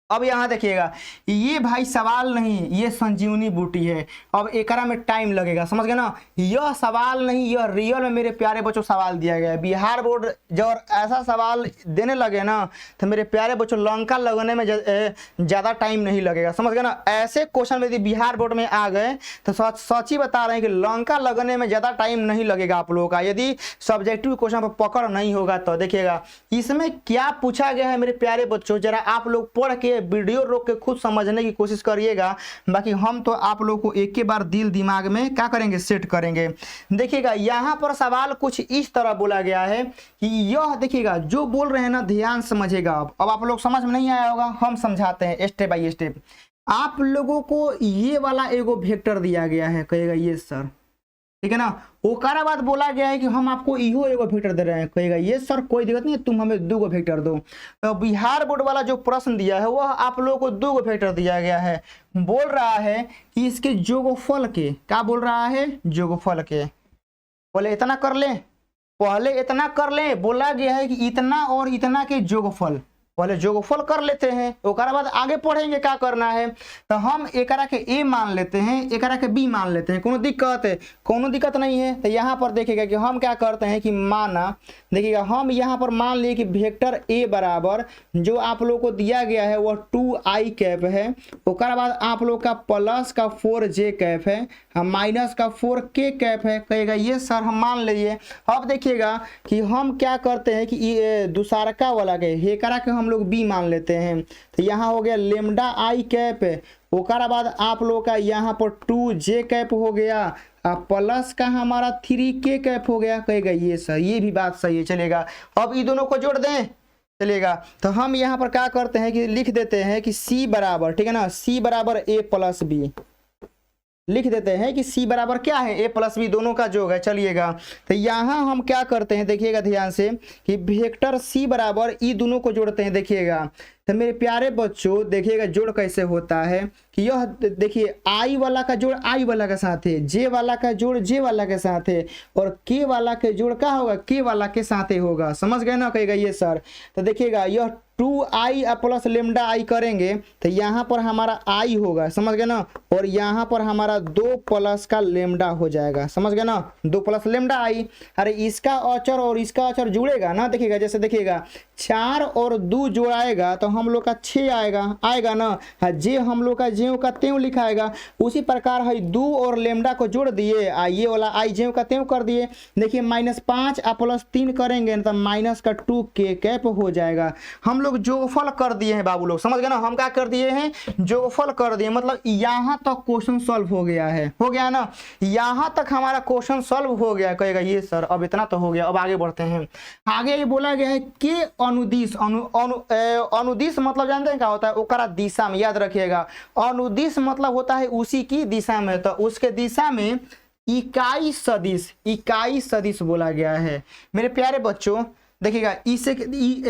अब यहाँ देखिएगा ये भाई सवाल नहीं, ये संजीवनी बूटी है, अब एकरा में टाइम लगेगा, समझ गए ना। यह सवाल नहीं, यह रियल में मेरे प्यारे बच्चों सवाल दिया गया है। बिहार बोर्ड जब ऐसा सवाल देने लगे ना तो मेरे प्यारे बच्चों लंका लगने में ज़्यादा टाइम नहीं लगेगा, समझ गए ना। ऐसे क्वेश्चन यदि बिहार बोर्ड में आ गए तो सच ही बता रहे हैं कि लंका लगने में ज़्यादा टाइम नहीं लगेगा आप लोगों का, यदि सब्जेक्टिव क्वेश्चन पर पकड़ नहीं होगा तो। देखिएगा इसमें क्या पूछा गया है मेरे प्यारे बच्चों, जरा आप लोग पढ़ के वीडियो रोक के खुद समझने की कोशिश करिएगा, बाकी हम तो आप लोग को एक के बार दिल दिमाग में क्या करेंगे सेट करेंगे। देखिएगा यहाँ पर सवाल कुछ इस तरह बोला गया है कि यह देखिएगा जो बोल रहे हैं ना ध्यान समझिएगा। अब आप लोग समझ में नहीं आया होगा, हम समझाते हैं स्टेप बाय स्टेप। आप लोगों को ये वाला एगो वेक्टर दिया गया है, कहेगा ये सर, ठीक है ना। ओकरा बाद बोला गया है कि हम आपको इहो एगो वेक्टर दे रहे हैं, कहेगा ये सर कोई दिक्कत नहीं है, तुम हमें 2 वेक्टर दो। तो बिहार बोर्ड वाला जो प्रश्न दिया है वह आप लोगों को 2 वेक्टर दिया गया है। बोल रहा है कि इसके जोगफल के, क्या बोल रहा है, जोगफल के। बोले इतना कर ले, पहले इतना कर ले, बोला गया है कि इतना और इतना के जोगफल, पहले जोगफल कर लेते हैं, ओकरा बाद आगे पढ़ेंगे क्या करना है। तो हम एकरा के ए मान लेते हैं, एकरा के बी मान लेते हैं, कोनो दिक्कत नहीं है। तो यहाँ पर देखिएगा कि हम क्या करते हैं कि माना, देखिएगा हम यहाँ पर मान लिए कि वेक्टर ए बराबर जो आप लोग को दिया गया है वह 2i कैप है, ओकरा बाद आप लोग का प्लस का 4j कैप है, माइनस का 4k कैप है। कहेगा ये सर हम मान लीजिए। अब देखिएगा कि हम क्या करते हैं कि दूसरका वाला के हेकरा के हम लोग बी मान लेते हैं। तो यहाँ हो गया लेमडा आई कैप, ओकरा बाद आप लोग का यहाँ पर 2j कैप हो गया, प्लस का हमारा 3k कैप हो गया। कहेगा ये सर ये भी बात सही है, चलेगा। अब ये दोनों को जोड़ दें, चलेगा। तो हम यहाँ पर क्या करते हैं कि लिख देते हैं कि c बराबर, ठीक है ना, c बराबर a प्लस बी, लिख देते हैं कि सी बराबर क्या है, ए प्लस बी दोनों का योग है। चलिएगा तो यहाँ हम क्या करते हैं, देखिएगा ध्यान से कि वेक्टर सी बराबर ई दोनों को जोड़ते हैं। देखिएगा तो मेरे प्यारे बच्चों देखिएगा जोड़ कैसे होता है कि यह देखिए आई वाला का जोड़ आई वाला के साथ है, जे वाला का जोड़ जे वाला के साथ है, और के वाला के जोड़ क्या होगा, के वाला के साथ होगा। समझ गए ना, कहेगा ये सर। तो देखिएगा यह 2i प्लस लेमडा आई करेंगे तो यहाँ पर हमारा आई होगा, समझ गए ना, और यहाँ पर हमारा 2 प्लस का लेमडा हो जाएगा। समझ गए ना, 2 प्लस लेमडा आई। अरे इसका अचर और इसका अचर जुड़ेगा ना, देखिएगा जैसे देखिएगा 4 और 2 जोड़ाएगा तो हम लोग का 6 आएगा ना। जे हम लोग का ज्यों का त्यों लिखाएगा। उसी प्रकार है 2 और लेमडा को जोड़ दिए, ये वाला आई ज्यों का त्यों कर दिए। देखिए -5 प्लस 3 करेंगे तो माइनस का 2 के कैप हो जाएगा। हम लोग जोगफल कर दिए हैं बाबू लोग, समझ गए ना, हम क्या कर दिए हैं, जोगफल कर दिए। मतलब यहाँ तक क्वेश्चन सॉल्व हो गया है, हो गया ना, यहाँ तक हमारा क्वेश्चन सॉल्व हो गया। कहेगा ये सर अब इतना तो हो गया, अब आगे बढ़ते हैं। आगे ये बोला गया है कि अनुदिश अनुदिश मतलब जानते हैं क्या होता है, ओकरा दिशा में, याद रखिएगा अनुदिश मतलब होता है उसी की दिशा में, तो उसके दिशा में इकाई सदिश बोला गया है। मेरे प्यारे बच्चों देखिएगा इसे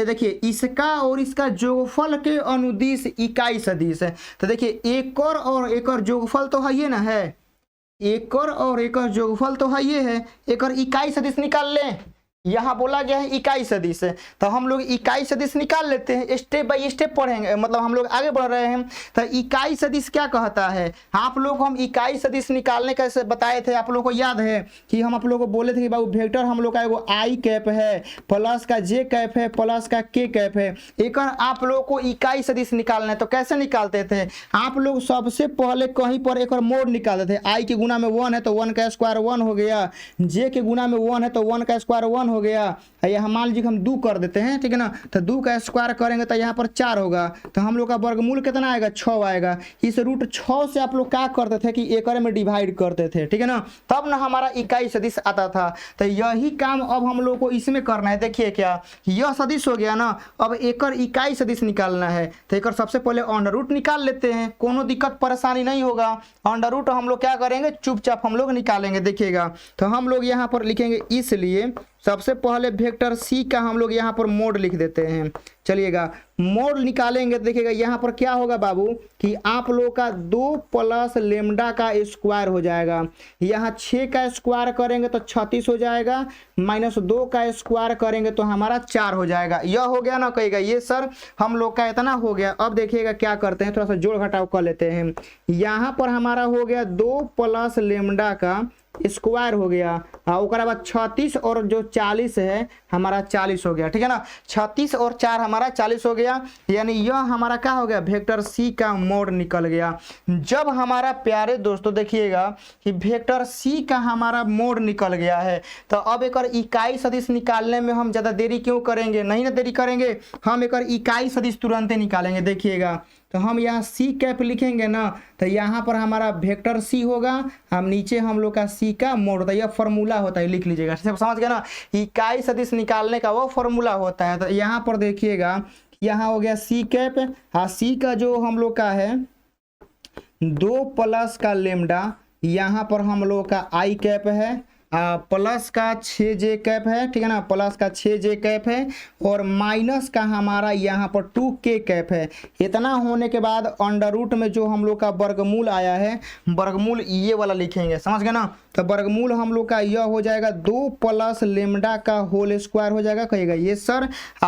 देखिए इसका और इसका जोगफल के अनुदिश इकाई सदिश है। तो देखिए एकर और एकर जोगफल तो है ये ना, है एकर और एकर जोगफल तो है ये है, एकर इकाई सदिश निकाल लें। यहाँ बोला गया है इकाई सदिश, तो हम लोग इकाई सदिश निकाल लेते हैं, स्टेप बाय स्टेप पढ़ेंगे, मतलब हम लोग आगे बढ़ रहे हैं। तो इकाई सदिश क्या कहता है, आप लोग हम इकाई सदिश निकालने कैसे बताए थे, आप लोग को याद है कि हम आप लोग को बोले थे कि बाबू वेक्टर हम लोग का एगो आई कैप है, प्लस का जे कैप है, प्लस का के कैप है। एक आप लोग को इकाई सदिश निकालना है तो कैसे निकालते थे, आप लोग सबसे पहले कहीं पर एक मोड निकालते थे। आई के गुना में 1 है तो 1 का स्क्वायर 1 हो गया, जे के गुना में 1 है तो 1 का स्क्वायर 1 हो गया। यहाँ मान लीजिए हम 2 कर देते हैं, ठीक है ना, तो 2 का स्क्वायर करेंगे तो यहाँ पर 4 होगा, तो हम लोग का वर्गमूल कितना आएगा, 6 आएगा। इस रूट 6 से आप लोग क्या करते थे कि एकड़ में डिवाइड करते थे, ठीक है ना, तब ना हमारा इकाई सदिश आता था। तो यही काम अब हम लोग को इसमें करना है। देखिए क्या यह सदिश हो गया ना, अब एकड़ इकाई सदिश निकालना है। तो एकड़ सबसे पहले अंडर रूट निकाल लेते हैं, कोनो दिक्कत परेशानी नहीं होगा। अंडर रूट हम लोग क्या करेंगे, चुपचाप हम लोग निकालेंगे। देखिएगा तो हम लोग यहाँ पर लिखेंगे, इसलिए सबसे पहले वेक्टर सी का हम लोग यहाँ पर मोड लिख देते हैं। चलिएगा मोड निकालेंगे, देखिएगा यहाँ पर क्या होगा बाबू कि आप लोग का 2 प्लस लेमडा का स्क्वायर हो जाएगा। यहाँ 6 का स्क्वायर करेंगे तो 36 हो जाएगा, -2 का स्क्वायर करेंगे तो हमारा 4 हो जाएगा। यह हो गया ना, कहेगा ये सर हम लोग का इतना हो गया। अब देखिएगा क्या करते हैं, थोड़ा सा जोड़ घटाव कर लेते हैं। यहाँ पर हमारा हो गया 2 प्लस लेमडा का स्क्वायर हो गया, उसके बाद 36 और जो 40 है हमारा 40 हो गया, ठीक है ना, 36 और 4 हमारा 40 हो गया। यानी यह हमारा क्या हो गया, वेक्टर सी का मोड निकल गया। जब हमारा प्यारे दोस्तों देखिएगा कि वेक्टर सी का हमारा मोड निकल गया है, तो अब एक इकाई सदिश निकालने में हम ज़्यादा देरी क्यों करेंगे, नहीं ना देरी करेंगे, हम एक इकाई सदिश तुरंत निकालेंगे। देखिएगा तो हम यहाँ सी कैप लिखेंगे ना, तो यहाँ पर हमारा वेक्टर सी होगा, हम नीचे हम लोग का सी का मोड होता है, यह फॉर्मूला होता है, लिख लीजिएगा, समझ गए ना, इकाई सदिश निकालने का वो फॉर्मूला होता है। तो यहाँ पर देखिएगा यहाँ हो गया सी कैप, हाँ सी का जो हम लोग का है 2 प्लस का लेमडा, यहाँ पर हम लोग का आई कैप है, प्लस का 6 जे कैप है, ठीक है ना, प्लस का 6 जे कैप है, और माइनस का हमारा यहाँ पर 2 के कैप है। इतना होने के बाद अंडर रूट में जो हम लोग का वर्गमूल आया है, वर्गमूल ये वाला लिखेंगे, समझ गए ना। तो वर्गमूल हम लोग का यह हो जाएगा 2 प्लस लेमडा का होल स्क्वायर हो जाएगा, कहेगा ये सर।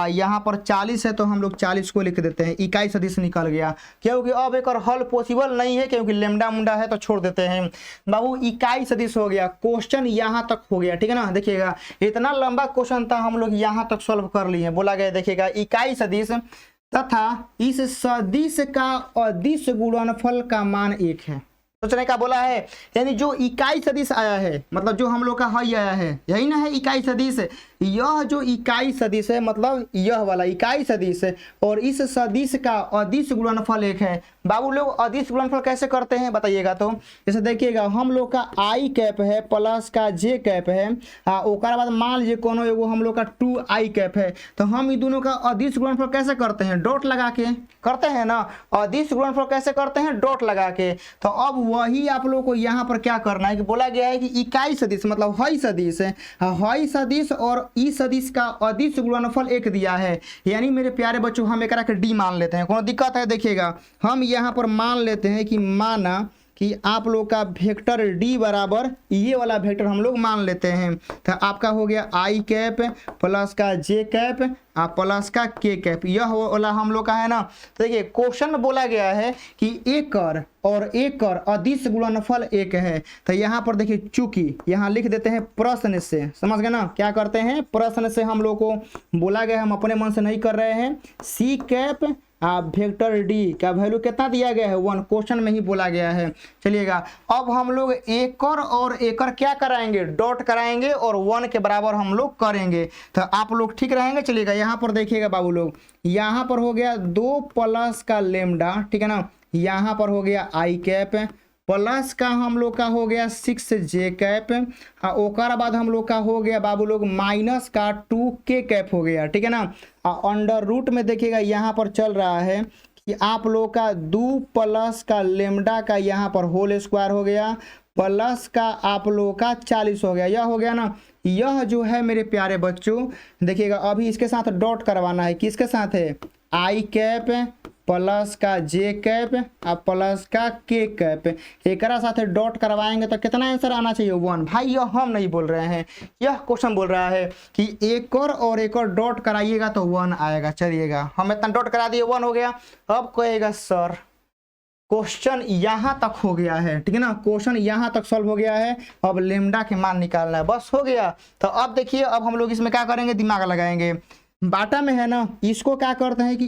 यहाँ पर 40 है तो हम लोग 40 को लिख देते हैं, इकाई सदिश निकल गया, क्योंकि अब एक और हल पॉसिबल नहीं है, क्योंकि लेमडा मुंडा है तो छोड़ देते हैं बाबू। इकाई सदिश हो गया, क्वेश्चन यहाँ तक हो गया, ठीक है ना। देखिएगा इतना लंबा क्वेश्चन था, हम लोग यहाँ तक सॉल्व कर लिए। बोला गया देखिएगा इकाई सदिश तथा इस सदिश का अदिश गुणनफल का मान 1 है। सोचने का बोला है, यानी जो इकाई सदिश आया है, मतलब जो हम लोग का हई आया है, यही ना है इकाई सदिश, यह जो इकाई सदिश है, मतलब यह वाला इकाई सदिश है, और इस सदिश का अदिश गुणनफल 1 है। बाबू लोग अदिश गुणनफल कैसे करते हैं बताइएगा। तो जैसे देखिएगा हम लोग का आई कैप है प्लस का जे कैप है, ओकर बाद मान लीजिए कोनो एगो हम लोग का 2 आई कैप है, तो हम इन दोनों का अदिश गुणनफल कैसे करते हैं, डॉट लगा के करते हैं ना। अदिश गुणनफल कैसे करते हैं, डॉट लगा के। तो अब वही आप लोग को यहाँ पर क्या करना है कि बोला गया है कि इकाई सदिश मतलब हई सदिश है, हई सदिश और ई सदिश का अदिश गुणनफल 1 दिया है। यानी मेरे प्यारे बच्चों हम एक डी मान लेते हैं, कोनो दिक्कत है। देखिएगा हम यहाँ पर मान लेते हैं कि माना कि आप लोग का वेक्टर डी बराबर ये वाला वेक्टर हम लोग मान लेते हैं। तो आपका हो गया आई कैप प्लस का जे कैप प्लस का के कैप, यह वाला हम लोग का है ना। तो देखिए क्वेश्चन में बोला गया है कि एकर और एकर अदिश गुणनफल 1 है। तो यहाँ पर देखिए चूंकि यहाँ लिख देते हैं प्रश्न से, समझ गए ना, क्या करते हैं प्रश्न से हम लोग को बोला गया, हम अपने मन से नहीं कर रहे हैं। सी कैप वेक्टर डी का वैल्यू कितना दिया गया है 1, क्वेश्चन में ही बोला गया है। चलिएगा अब हम लोग एकर और एकर क्या कराएंगे, डॉट कराएंगे और 1 के बराबर हम लोग करेंगे, तो आप लोग ठीक रहेंगे। चलिएगा यहाँ पर देखिएगा बाबू लोग, यहाँ पर हो गया 2 प्लस का लेमडा, ठीक है ना, यहाँ पर हो गया आई कैप प्लस का हम लोग का हो गया 6 जे कैप, ओकर बाद हम लोग का हो गया बाबू लोग माइनस का 2 के कैप हो गया, ठीक है ना। अंडर रूट में देखिएगा यहाँ पर चल रहा है कि आप लोग का 2 प्लस का लेमडा का यहाँ पर होल स्क्वायर हो गया प्लस का आप लोग का 40 हो गया, यह हो गया ना। यह जो है मेरे प्यारे बच्चों देखिएगा अभी इसके साथ डॉट करवाना है, किसके साथ है, आई कैप प्लस का जे कैप प्लस का के कैप, एक साथ डॉट करवाएंगे तो कितना आंसर आना चाहिए 1। भाई यह हम नहीं बोल रहे हैं, यह क्वेश्चन बोल रहा है कि एक और एक और डॉट कराइएगा तो 1 आएगा। चलिएगा हम इतना डॉट करा दिए 1 हो गया। अब कहेगा सर क्वेश्चन यहाँ तक हो गया है, ठीक है ना, क्वेश्चन यहाँ तक सॉल्व हो गया है, अब लेमडा के मान निकालना है, बस हो गया। तो अब देखिए अब हम लोग इसमें क्या करेंगे, दिमाग लगाएंगे। बाटा में है ना, इसको क्या करते हैं कि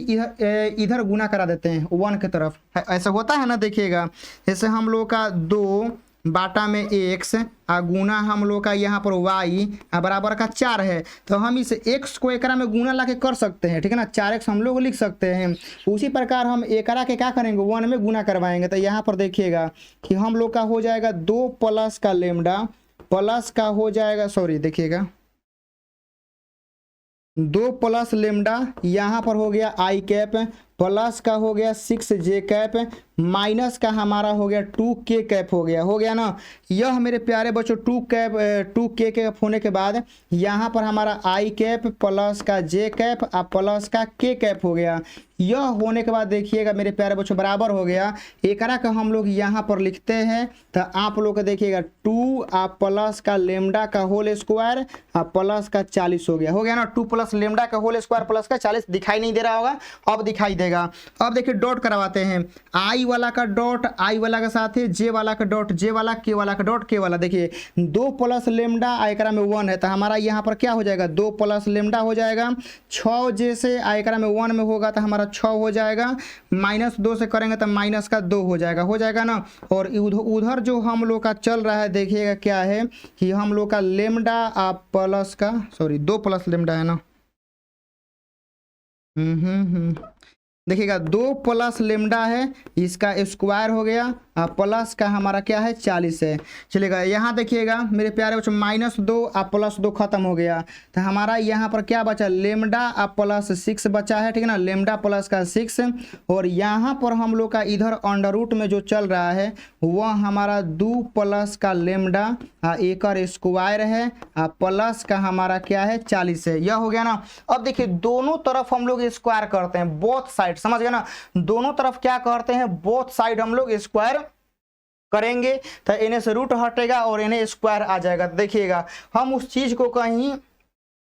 इधर गुना करा देते हैं 1 की तरफ, ऐसा होता है ना। देखिएगा जैसे हम लोग का 2 बाटा में x गुना हम लोग का यहाँ पर y बराबर का 4 है, तो हम इस x को एकरा में गुना ला के कर सकते हैं, ठीक है ना, 4x हम लोग लिख सकते हैं। उसी प्रकार हम एकरा के क्या करेंगे 1 में गुना करवाएंगे। तो यहाँ पर देखिएगा कि हम लोग का हो जाएगा 2 प्लस का लेमडा प्लस का हो जाएगा, सॉरी देखिएगा 2 प्लस लेमडा यहाँ पर हो गया आई कैप प्लस का हो गया 6 जे कैप माइनस का हमारा हो गया 2 के कैप हो गया ना। यह मेरे प्यारे बच्चों 2 के कैप होने के बाद यहाँ पर हमारा आई कैप प्लस का जे कैप प्लस का के कैप हो गया। यह होने के बाद देखिएगा मेरे प्यारे बच्चों बराबर हो गया, एकरा का हम लोग यहाँ पर लिखते हैं। तो आप लोग देखिएगा 2 प्लस का लेमडा का होल स्क्वायर प्लस का 40 हो गया ना। 2 प्लस लेमडा का होल स्क्वायर प्लस का 40 दिखाई नहीं दे रहा होगा, अब दिखाई देगा। अब देखिए डॉट करवाते हैं, आई वाला का डॉट आई वाला के साथ है, जे वाला का डॉट जे वाला, के वाला का डॉट के वाला। देखिए 2 प्लस लेमडा एकरा में 1 है, तो हमारा यहाँ पर क्या हो जाएगा 2 प्लस लेमडा हो जाएगा 6 जैसे एकरा में 1 में होगा तो हमारा 6 हो जाएगा, -2 से करेंगे तो माइनस का 2 हो जाएगा ना। और उधर जो हम लोग का चल रहा है देखिएगा क्या है कि हम लोग का लेमडा प्लस का, सॉरी 2 प्लस लेमडा है ना, देखिएगा 2 प्लस लेमडा है, इसका स्क्वायर हो गया प्लस का हमारा क्या है 40 है। चलिएगा यहाँ देखिएगा मेरे प्यारे बच्चों -2 प्लस 2 खत्म हो गया, तो हमारा यहाँ पर क्या बचा लेमडा प्लस 6 बचा है, ठीक है ना, लेमडा प्लस का 6। और यहाँ पर हम लोग का इधर अंडर रूट में जो चल रहा है वह हमारा 2 प्लस का लेमडा एकर स्क्वायर है प्लस का हमारा क्या है 40 है, यह हो गया ना। अब देखिए दोनों तरफ हम लोग स्क्वायर करते हैं, बोथ साइड, समझ गए ना, दोनों तरफ क्या करते हैं बोथ साइड हम लोग स्क्वायर करेंगे, तो इन्हें से रूट हटेगा और इन्हें स्क्वायर आ जाएगा। देखिएगा हम उस चीज को कहीं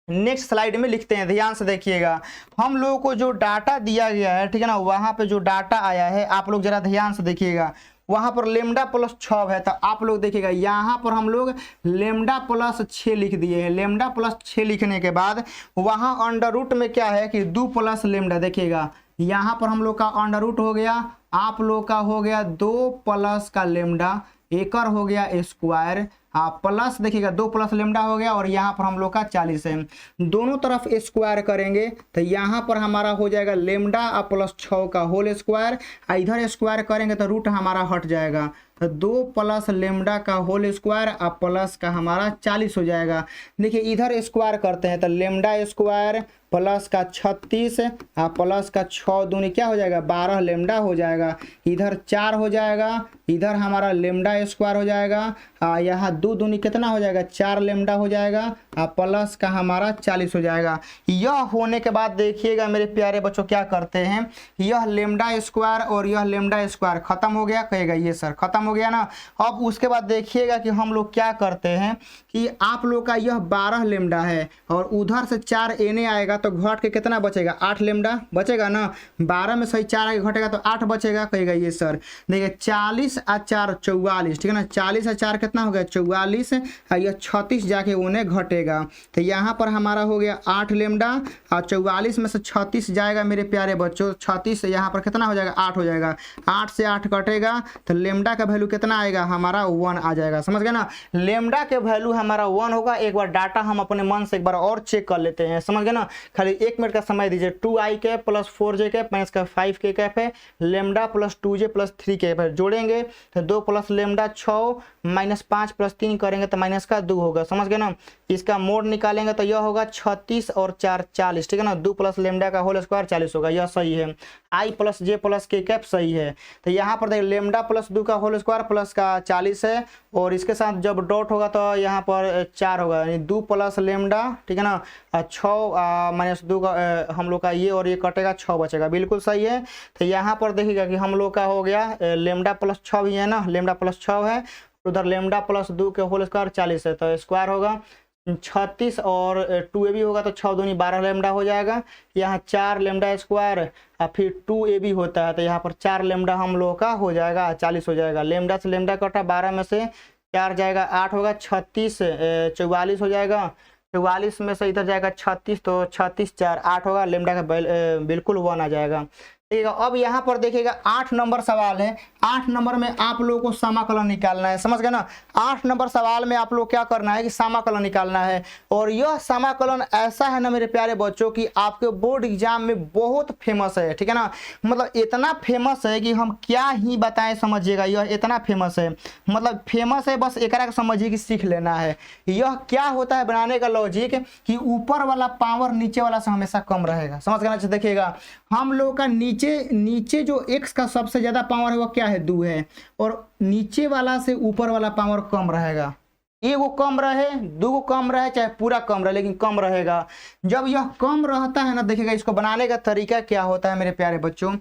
नेक्स्ट स्लाइड में लिखते हैं, ध्यान से देखिएगा। हम लोगों को जो डाटा दिया गया है, ठीक है ना, वहां पे जो डाटा आया है आप लोग जरा ध्यान से देखिएगा, वहां पर लेमडा प्लस 6 है, तो आप लोग देखिएगा यहाँ पर हम लोग लेमडा प्लस 6 लिख दिए हैं। लेमडा प्लस 6 लिखने के बाद वहां अंडर रूट में क्या है कि 2 प्लस लेमडा, देखिएगा यहाँ पर हम लोग का अंडर रूट हो गया, आप लोग का हो गया 2 प्लस का लेमडा एकर हो गया स्क्वायर प्लस देखिएगा 2 प्लस लेमडा हो गया और यहाँ पर हम लोग का 40 है। दोनों तरफ स्क्वायर करेंगे तो यहाँ पर हमारा हो जाएगा लेमडा प्लस 6 का होल स्क्वायर, इधर स्क्वायर करेंगे तो रूट हमारा हट जाएगा, तो 2 प्लस लेमडा का होल स्क्वायर और प्लस का हमारा 40 हो जाएगा। देखिए इधर स्क्वायर करते हैं तो लेमडा स्क्वायर प्लस का 36 और प्लस का 6 दूनी क्या हो जाएगा 12 लेमडा हो जाएगा, इधर 4 हो जाएगा, इधर हमारा लेमडा स्क्वायर हो जाएगा, यहाँ 2 दूनी कितना हो जाएगा 4 लेमडा हो जाएगा और प्लस का हमारा 40 हो जाएगा। यह होने के बाद देखिएगा मेरे प्यारे बच्चों क्या करते हैं, यह लेमडा स्क्वायर और यह लेमडा स्क्वायर खत्म हो गया, कहेगा ये सर खत्म हो गया ना। अब उसके बाद देखिएगा कि हम लोग क्या करते हैं कि आप लोग का यह 12 लेमडा है और उधर से 4 एने आएगा तो घट के कितना बचेगा 8 लेमडा बचेगा ना, 12 में सही 4 आगे घटेगा तो 8 बचेगा, कहेगा ये सर। देखिए 40 और 4 44, ठीक है ना, 40 और 4 कितना हो गया 44 और यह 36 जाके उन्हें घटेगा, तो यहाँ पर हमारा हो गया 8 लेमडा और 44 में से 36 जाएगा मेरे प्यारे बच्चों, 36 यहाँ पर कितना हो जाएगा 8 हो जाएगा, 8 से 8 कटेगा तो लेमडा का वैल्यू कितना आएगा हमारा 1 आ जाएगा, समझ गए ना। लेमडा के वैल्यू हमारा 1 होगा। एक बार डाटा हम अपने मन से एक बार और चेक कर लेते हैं, समझ गए ना, खाली 1 मिनट का समय दीजिए। 2i cap plus 4j cap minus का 5k कैप है, lambda plus 2j plus 3 cap है, जोड़ेंगे तो 2 प्लस लेमडा 6 माइनस 5 प्लस 3 करेंगे तो माइनस का 2 होगा, समझ गए ना। इसका मोड निकालेंगे तो यह होगा 36 और 4 40, ठीक है ना, 2 प्लस लेमडा का होल स्क्वायर 40 होगा, यह सही है। i plus j plus k cap सही है। तो यहाँ पर देखिए लेमडा प्लस 2 का होल स्क्वायर प्लस का 40 है और इसके साथ जब डॉट होगा तो यहाँ पर 4 होगा, यानी 2 प्लस लेमडा, ठीक है ना, 6 माइनस 2 का हम लोग का ये और ये कटेगा 6 बचेगा, बिल्कुल सही है। तो यहाँ पर देखिएगा कि हम लोग का हो गया लेमडा प्लस 6 भी है ना, लेमडा प्लस 6 है, उधर लेमडा प्लस 2 के होल स्क्वायर 40 है, तो स्क्वायर होगा 36 और 2ab होगा तो 6 दूनी 12 लेमडा हो जाएगा, यहाँ 4 लेमडा स्क्वायर और फिर 2ab होता है तो यहाँ पर 4 लेमडा हम लोग का हो जाएगा 40 हो जाएगा। लेमडा से लेमडा कटा 12 में से 4 जाएगा 8 होगा, 36 44 हो जाएगा, 44 में से इधर जाएगा 36 तो 36 4 8 होगा, लेमडा का बिल्कुल 1 आ जाएगा। ठीक है, अब यहाँ पर देखिएगा 8 नंबर सवाल है। 8 नंबर में आप लोगों को समाकलन निकालना है, समझ गए ना। 8 नंबर सवाल में आप लोग क्या करना है कि समाकलन निकालना है, और यह समाकलन ऐसा है ना मेरे प्यारे बच्चों कि आपके बोर्ड एग्जाम में बहुत फेमस है, ठीक है ना, मतलब इतना फेमस है कि हम क्या ही बताएं, समझिएगा यह इतना फेमस है, मतलब फेमस है, बस एक समझिए कि सीख लेना है। यह क्या होता है बनाने का लॉजिक कि ऊपर वाला पावर नीचे वाला से हमेशा कम रहेगा, समझ गए ना। देखिएगा हम लोग का नीचे जो x का सबसे ज्यादा पावर है वो क्या है 2 है, और नीचे वाला से ऊपर वाला पावर कम रहेगा, एगो कम रहे 2 कम रहे चाहे पूरा कम रहे लेकिन कम रहेगा। जब यह कम रहता है ना, देखिएगा इसको बनाने का तरीका क्या होता है मेरे प्यारे बच्चों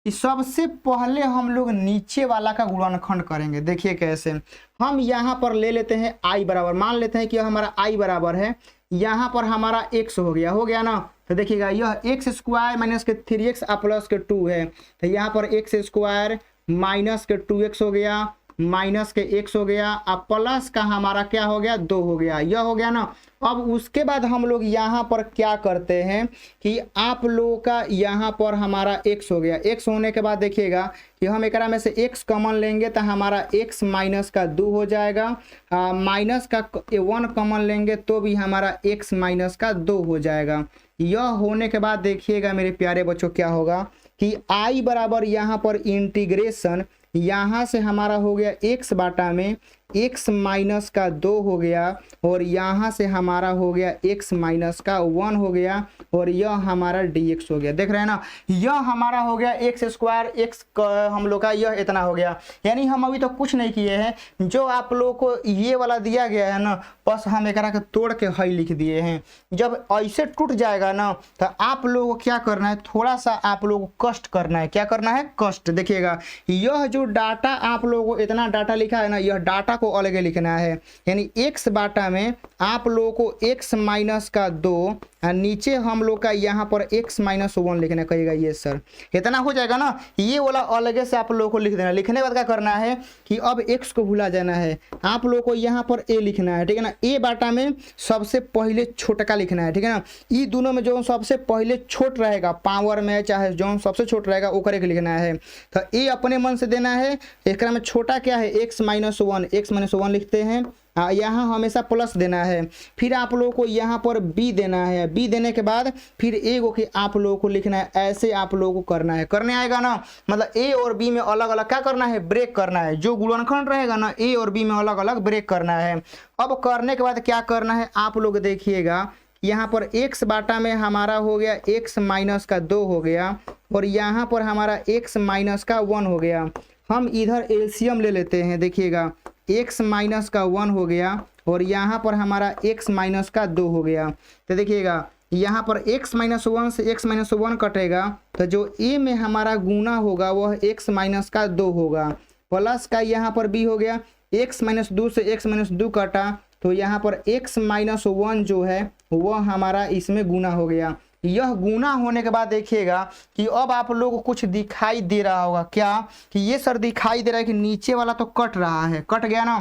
कि सबसे पहले हम लोग नीचे वाला का गुणनखंड करेंगे। देखिए कैसे, हम यहाँ पर ले लेते हैं i बराबर, मान लेते हैं कि हमारा i बराबर है, यहाँ पर हमारा x हो गया ना, तो देखिएगा यह एक्स स्क्वायर माइनस के 3x प्लस के 2 है, तो यहाँ पर एक्स स्क्वायर माइनस के 2x हो गया, माइनस के x हो गया, अब प्लस का हमारा क्या हो गया 2 हो गया, यह हो गया ना। अब उसके बाद हम लोग यहाँ पर क्या करते हैं कि आप लोगों का यहाँ पर हमारा x हो गया, x होने के बाद देखिएगा कि हम एक में से x कॉमन लेंगे तो हमारा x माइनस का 2 हो जाएगा, माइनस का 1 कॉमन लेंगे तो भी हमारा x माइनस का 2 हो जाएगा। यह होने के बाद देखिएगा मेरे प्यारे बच्चों क्या होगा कि i बराबर यहाँ पर इंटीग्रेशन यहाँ से हमारा हो गया x बाटा में x माइनस का 2 हो गया, और यहाँ से हमारा हो गया x माइनस का 1 हो गया, और यह हमारा dx हो गया। देख रहे हैं ना, यह हमारा हो गया एक्स स्क्वायर, x हम लोग का यह इतना हो गया। यानी हम अभी तो कुछ नहीं किए हैं, जो आप लोगों को ये वाला दिया गया है ना, बस हम एक के तोड़ के हई लिख दिए हैं। जब ऐसे टूट जाएगा ना तो आप लोगों को क्या करना है, थोड़ा सा आप लोगों को कष्ट करना है। क्या करना है, कष्ट। देखिएगा यह जो डाटा आप लोगों को इतना डाटा लिखा है ना, यह डाटा को अलग लिखना है, यानी x बाटा में आप लोगों को x माइनस का 2 और नीचे हम लोग का यहाँ पर x माइनस 1 लिखना कहेगा। ये सर इतना हो जाएगा ना, ये वाला अलग से आप लोगों को लिख देना। लिखने के बाद क्या करना है कि अब x को भूला जाना है, आप लोगों को यहाँ पर a लिखना है, ठीक है ना। a बाटा में सबसे पहले छोटका लिखना है, ठीक है ना। ये दोनों में जो सबसे पहले छोट रहेगा पावर में चाहे जो सबसे छोट रहेगा ओकरे के लिखना है, तो a अपने मन से देना है। एक में छोटा क्या है x माइनस 1, x माइनस 1 लिखते हैं, यहाँ हमेशा प्लस देना है। फिर आप लोगों को यहाँ पर बी देना है, बी देने के बाद फिर ए को कि आप लोगों को लिखना है, ऐसे आप लोगों को करना है। करने आएगा ना, मतलब ए और बी में अलग अलग क्या करना है, ब्रेक करना है। जो गुणनखंड रहेगा ना ए और बी में अलग अलग ब्रेक करना है। अब करने के बाद क्या करना है, आप लोग देखिएगा यहाँ पर x बाटा में हमारा हो गया x माइनस का 2 हो गया, और यहाँ पर हमारा x माइनस का 1 हो गया। हम इधर एलसीएम ले लेते हैं, देखिएगा x माइनस का 1 हो गया और यहाँ पर हमारा x माइनस का 2 हो गया। तो देखिएगा यहाँ पर x माइनस 1 से x माइनस 1 कटेगा, तो जो a में हमारा गुना होगा वह x माइनस का 2 होगा, प्लस का यहाँ पर b हो गया, x माइनस 2 से x माइनस 2 कटा, तो यहाँ पर x माइनस 1 जो है वह हमारा इसमें गुना हो गया। यह गुना होने के बाद देखिएगा कि अब आप लोगों को कुछ दिखाई दे रहा होगा, क्या कि ये सर दिखाई दे रहा है कि नीचे वाला तो कट रहा है, कट गया ना।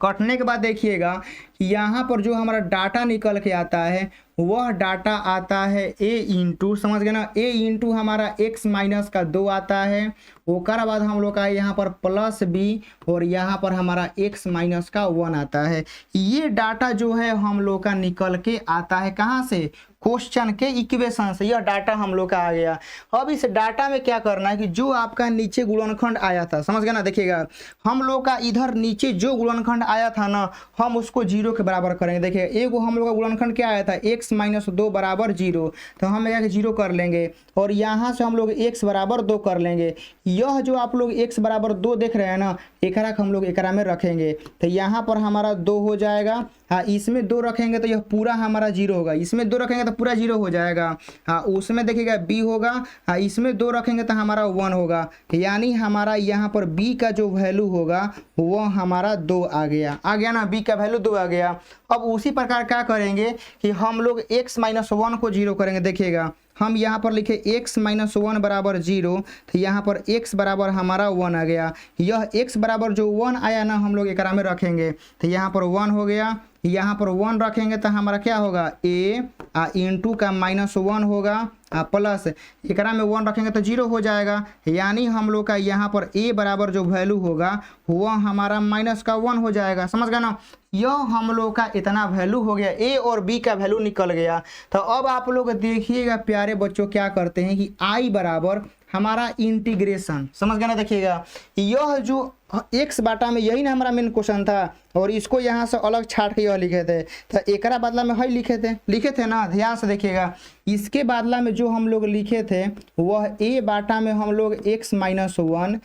कटने के बाद देखिएगा कि यहाँ पर जो हमारा डाटा निकल के आता है वह डाटा आता है a इंटू, समझ गए ना, a इंटू हमारा x माइनस का 2 आता है। ओकर बाद हम लोग का यहाँ पर प्लस b और यहाँ पर हमारा x माइनस का 1 आता है। ये डाटा जो है हम लोग का निकल के आता है कहाँ से, क्वेश्चन के इक्वेशन से। यह डाटा हम लोग का आ गया। अब इस डाटा में क्या करना है कि जो आपका नीचे गुणनखंड आया था, समझ गए ना, देखिएगा हम लोग का इधर नीचे जो गुणनखंड आया था ना, हम उसको 0 के बराबर करेंगे। देखिए एगो हम लोग का गुणनखंड क्या आया था, x माइनस 2 बराबर 0, तो हम यहाँ 0 कर लेंगे और यहाँ से हम लोग x बराबर 2 कर लेंगे। यह जो आप लोग x बराबर 2 देख रहे हैं ना, एकरा हम लोग एकरा में रखेंगे, तो यहाँ पर हमारा 2 हो जाएगा। हाँ, इसमें 2 रखेंगे तो यह पूरा हमारा 0 होगा, इसमें 2 रखेंगे तो पूरा 0 हो जाएगा। हाँ, उसमें देखिएगा b होगा, हाँ इसमें 2 रखेंगे तो हमारा 1 होगा, यानी हमारा यहाँ पर b का जो वैल्यू होगा वो हमारा 2 आ गया ना, b का वैल्यू 2 आ गया। अब उसी प्रकार क्या करेंगे कि हम लोग x माइनस 1 को 0 करेंगे। देखिएगा हम यहाँ पर लिखे x माइनस 1 बराबर 0, तो यहाँ पर x बराबर हमारा 1 आ गया। यह x बराबर जो 1 आया ना, हम लोग एकरा में रखेंगे, तो यहाँ पर 1 हो गया। यहाँ पर 1 रखेंगे तो हमारा क्या होगा, a इंटू का माइनस 1 होगा प्लस एकरा में 1 रखेंगे तो 0 हो जाएगा, यानी हम लोग का यहाँ पर a बराबर जो वैल्यू होगा वह हमारा माइनस का 1 हो जाएगा। समझ गए ना, यह हम लोग का इतना वैल्यू हो गया, a और b का वैल्यू निकल गया। तो अब आप लोग देखिएगा प्यारे बच्चों क्या करते हैं कि i बराबर हमारा इंटीग्रेशन, समझ गए ना, देखिएगा यह जो x बाटा में यही ना हमारा मेन क्वेश्चन था, और इसको यहाँ से अलग छाट के यह लिखे थे, तो एकरा बदला में है लिखे थे ना, ध्यान से देखिएगा। इसके बदला में जो हम लोग लिखे थे वह a बाटा में हम लोग x माइनस 1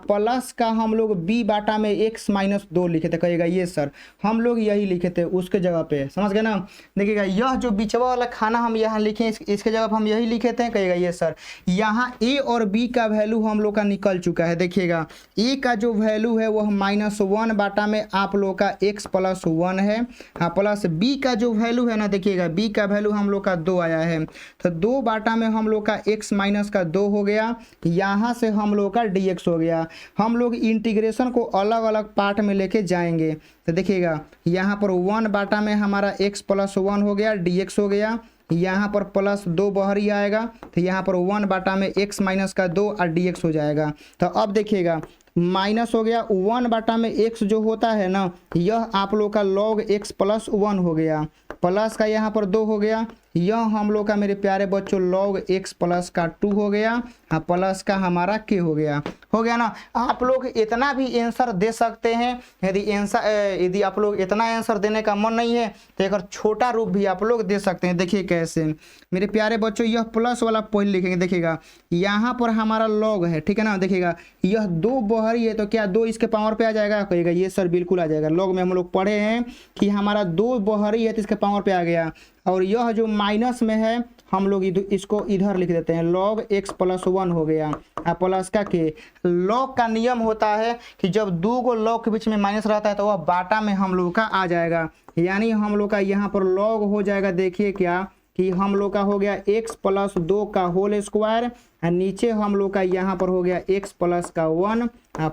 प्लस का हम लोग b बाटा में x माइनस 2 लिखे थे। कहिएगा ये सर हम लोग यही लिखे थे उसके जगह पे, समझ गए ना। देखिएगा यह जो बिचवा वाला खाना हम यहाँ लिखे इसके जगह पर हम यही लिखे थे। कहिएगा ये सर यहाँ a और b का वैल्यू हम लोग का निकल चुका है। देखिएगा a का जो वैल्यू है वह माइनस 1 बाटा में आप लोग का x प्लस 1 है, हाँ प्लस b का जो वैल्यू है ना, देखिएगा b का वैल्यू हम लोग का 2 आया है, तो 2 बाटा में हम लोग का x माइनस का 2 हो गया, यहाँ से हम लोग का dx हो गया। हम लोग इंटीग्रेशन को अलग अलग पार्ट में लेके जाएंगे, तो देखिएगा यहाँ पर 1 बाटा में हमारा x प्लस 1 हो गया, dx हो गया, यहाँ पर प्लस 2 बहरी आएगा, तो यहाँ पर 1 बाटा में x माइनस का 2 और dx हो जाएगा। तो अब देखिएगा माइनस हो गया 1 बाटा में x जो होता है ना, यह आप लोग का log x प्लस 1 हो गया, प्लस का यहाँ पर 2 हो गया, यह हम लोग का मेरे प्यारे बच्चों log x प्लस का 2 हो गया, प्लस का हमारा k हो गया ना। आप लोग इतना भी आंसर दे सकते हैं, यदि आप लोग इतना आंसर देने का मन नहीं है तो एक छोटा रूप भी आप लोग दे सकते हैं। देखिए कैसे मेरे प्यारे बच्चों, यह प्लस वाला पॉइंट लिखेंगे। देखिएगा यहाँ पर हमारा log है, ठीक है ना, देखिएगा यह 2 बहरी है, तो क्या 2 इसके पावर पे आ जाएगा, कहिएगा ये सर बिल्कुल आ जाएगा। log में हम लोग पढ़े हैं कि हमारा 2 बहरी है तो इसके पावर पे आ गया, और यह जो माइनस में है हम लोग इसको इधर लिख देते हैं, log x प्लस 1 हो गया प्लस का k। log का नियम होता है कि जब 2 को log के बीच में माइनस रहता है तो वह बाटा में हम लोग का आ जाएगा, यानी हम लोग का यहाँ पर log हो जाएगा। देखिए क्या कि हम लोग का हो गया x प्लस 2 का होल स्क्वायर, नीचे हम लोग का यहाँ पर हो गया x प्लस का 1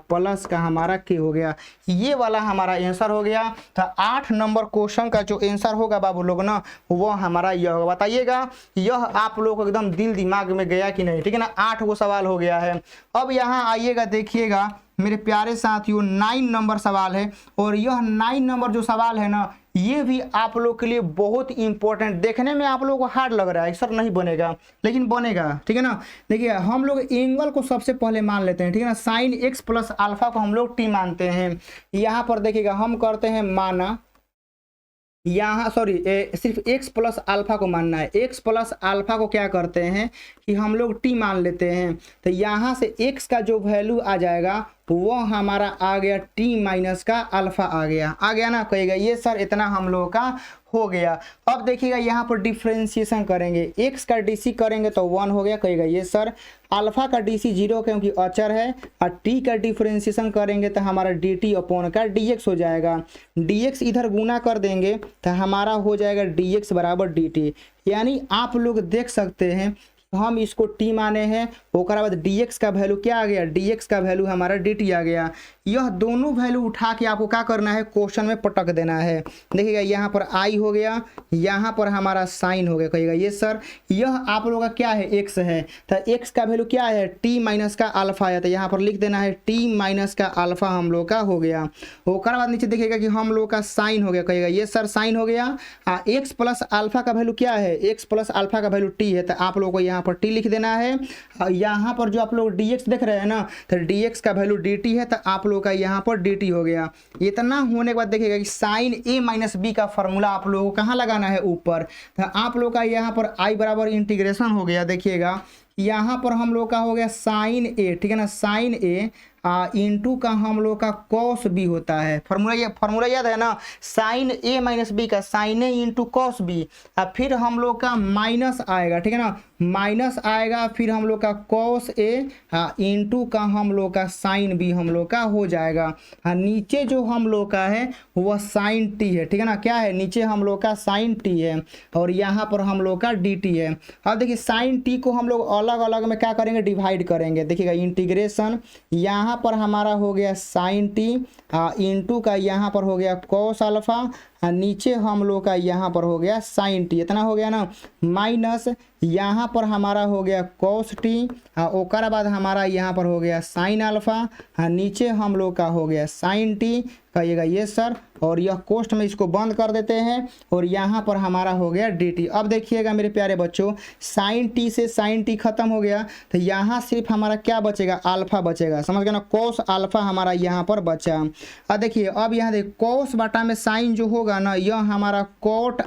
प्लस का हमारा k हो गया। ये वाला हमारा आंसर हो गया। तो 8 नंबर क्वेश्चन का जो आंसर होगा बाबू लोग ना, वो हमारा यह होगा। बताइएगा यह आप लोग को एकदम दिल दिमाग में गया कि नहीं, ठीक है ना। 8 गो सवाल हो गया है। अब यहाँ आइएगा, देखिएगा मेरे प्यारे साथियों 9 नंबर सवाल है। और यह 9 नंबर जो सवाल है ना, ये भी आप लोग के लिए बहुत इंपॉर्टेंट, देखने में आप लोगों को हार्ड लग रहा है सर नहीं बनेगा, लेकिन बनेगा, ठीक है ना। देखिए हम लोग एंगल को सबसे पहले मान लेते हैं, ठीक है ना। साइन एक्स प्लस अल्फा को हम लोग टी मानते हैं। यहाँ पर देखिएगा हम करते हैं माना, यहाँ सॉरी सिर्फ x प्लस अल्फा को मानना है। x प्लस अल्फा को क्या करते हैं कि हम लोग t मान लेते हैं। तो यहाँ से x का जो वैल्यू आ जाएगा वो हमारा आ गया t माइनस का अल्फा आ गया ना। कहेगा ये सर इतना हम लोगों का हो गया। अब देखिएगा यहाँ पर डिफ्रेंशिएशन करेंगे, x का dc करेंगे तो 1 हो गया। कहेगा ये सर अल्फा का dc 0 क्योंकि अचर है, और t का डिफ्रेंशिएशन करेंगे तो हमारा dt अपॉन का dx हो जाएगा। dx इधर गुना कर देंगे तो हमारा हो जाएगा dx बराबर dt। यानी आप लोग देख सकते हैं हम इसको t माने हैं, ओकरा बाद dx का वैल्यू क्या आ गया, dx का वैल्यू हमारा dt आ गया। यह दोनों वैल्यू उठा के आपको क्या करना है, क्वेश्चन में पटक देना है। देखिएगा यहाँ पर i हो गया, यहाँ पर हमारा साइन हो गया। कहिएगा ये सर यह आप लोगों का क्या है, x है, तो x का वैल्यू क्या है, t माइनस का अल्फा है, तो यहाँ पर लिख देना है t माइनस का अल्फा हम लोग का हो गया। ओकरा बाद नीचे देखिएगा कि हम लोग का साइन हो गया। कहिएगा ये सर साइन हो गया। x प्लस अल्फा का वैल्यू क्या है, x प्लस अल्फा का वैल्यू t है, तो आप लोगों को यहाँ पर t लिख देना है। यहाँ पर जो आप लोग dx देख रहे हैं ना, तो dx का वैल्यू dt है, तो आप लोग का यहाँ पर dt हो गया। इतना होने के बाद देखिएगा कि साइन a माइनस बी का फॉर्मूला आप लोगों को कहाँ लगाना है, ऊपर। तो आप लोग का यहाँ पर i बराबर इंटीग्रेशन हो गया। देखिएगा यहाँ पर हम लोग का हो गया साइन a, ठीक है ना, साइन a इंटू का हम लोग का कॉस बी होता है। फॉर्मूला याद है ना, साइन ए माइनस बी का साइन ए इंटू कॉस बी, और फिर हम लोग का माइनस आएगा, ठीक है ना, माइनस आएगा, फिर हम लोग का कॉस ए इंटू का हम लोग का साइन बी हम लोग का हो जाएगा। नीचे जो हम लोग का है वह साइन टी है, ठीक है ना, क्या है नीचे हम लोग का साइन टी है, और यहाँ पर हम लोग का डी टी है। अब देखिए साइन टी को हम लोग अलग अलग में क्या करेंगे, डिवाइड करेंगे। देखिएगा इंटीग्रेशन यहाँ पर हमारा हो गया साइन टी इंटू का यहाँ पर हो गया कॉस अल्फा, नीचे हम लोग का यहाँ पर हो गया साइन टी, इतना हो गया ना, माइनस यहाँ पर हमारा हो गया कॉस टी, ओकर बाद हमारा यहाँ पर हो गया साइन अल्फा, नीचे हम लोग का हो गया साइन टी। कहिएगा ये सर, और यह कोष्ठ में इसको बंद कर देते हैं, और यहाँ पर हमारा हो गया डी टी। अब देखिएगा मेरे प्यारे बच्चों, साइन टी से साइन टी खत्म हो गया, तो यहाँ सिर्फ हमारा क्या बचेगा, अल्फा बचेगा, समझ गए ना, कॉस अल्फा हमारा यहाँ पर बचा। अब देखिए अब यहाँ देखिए कॉस बटा में साइन जो होगा ना, यह हमारा कोट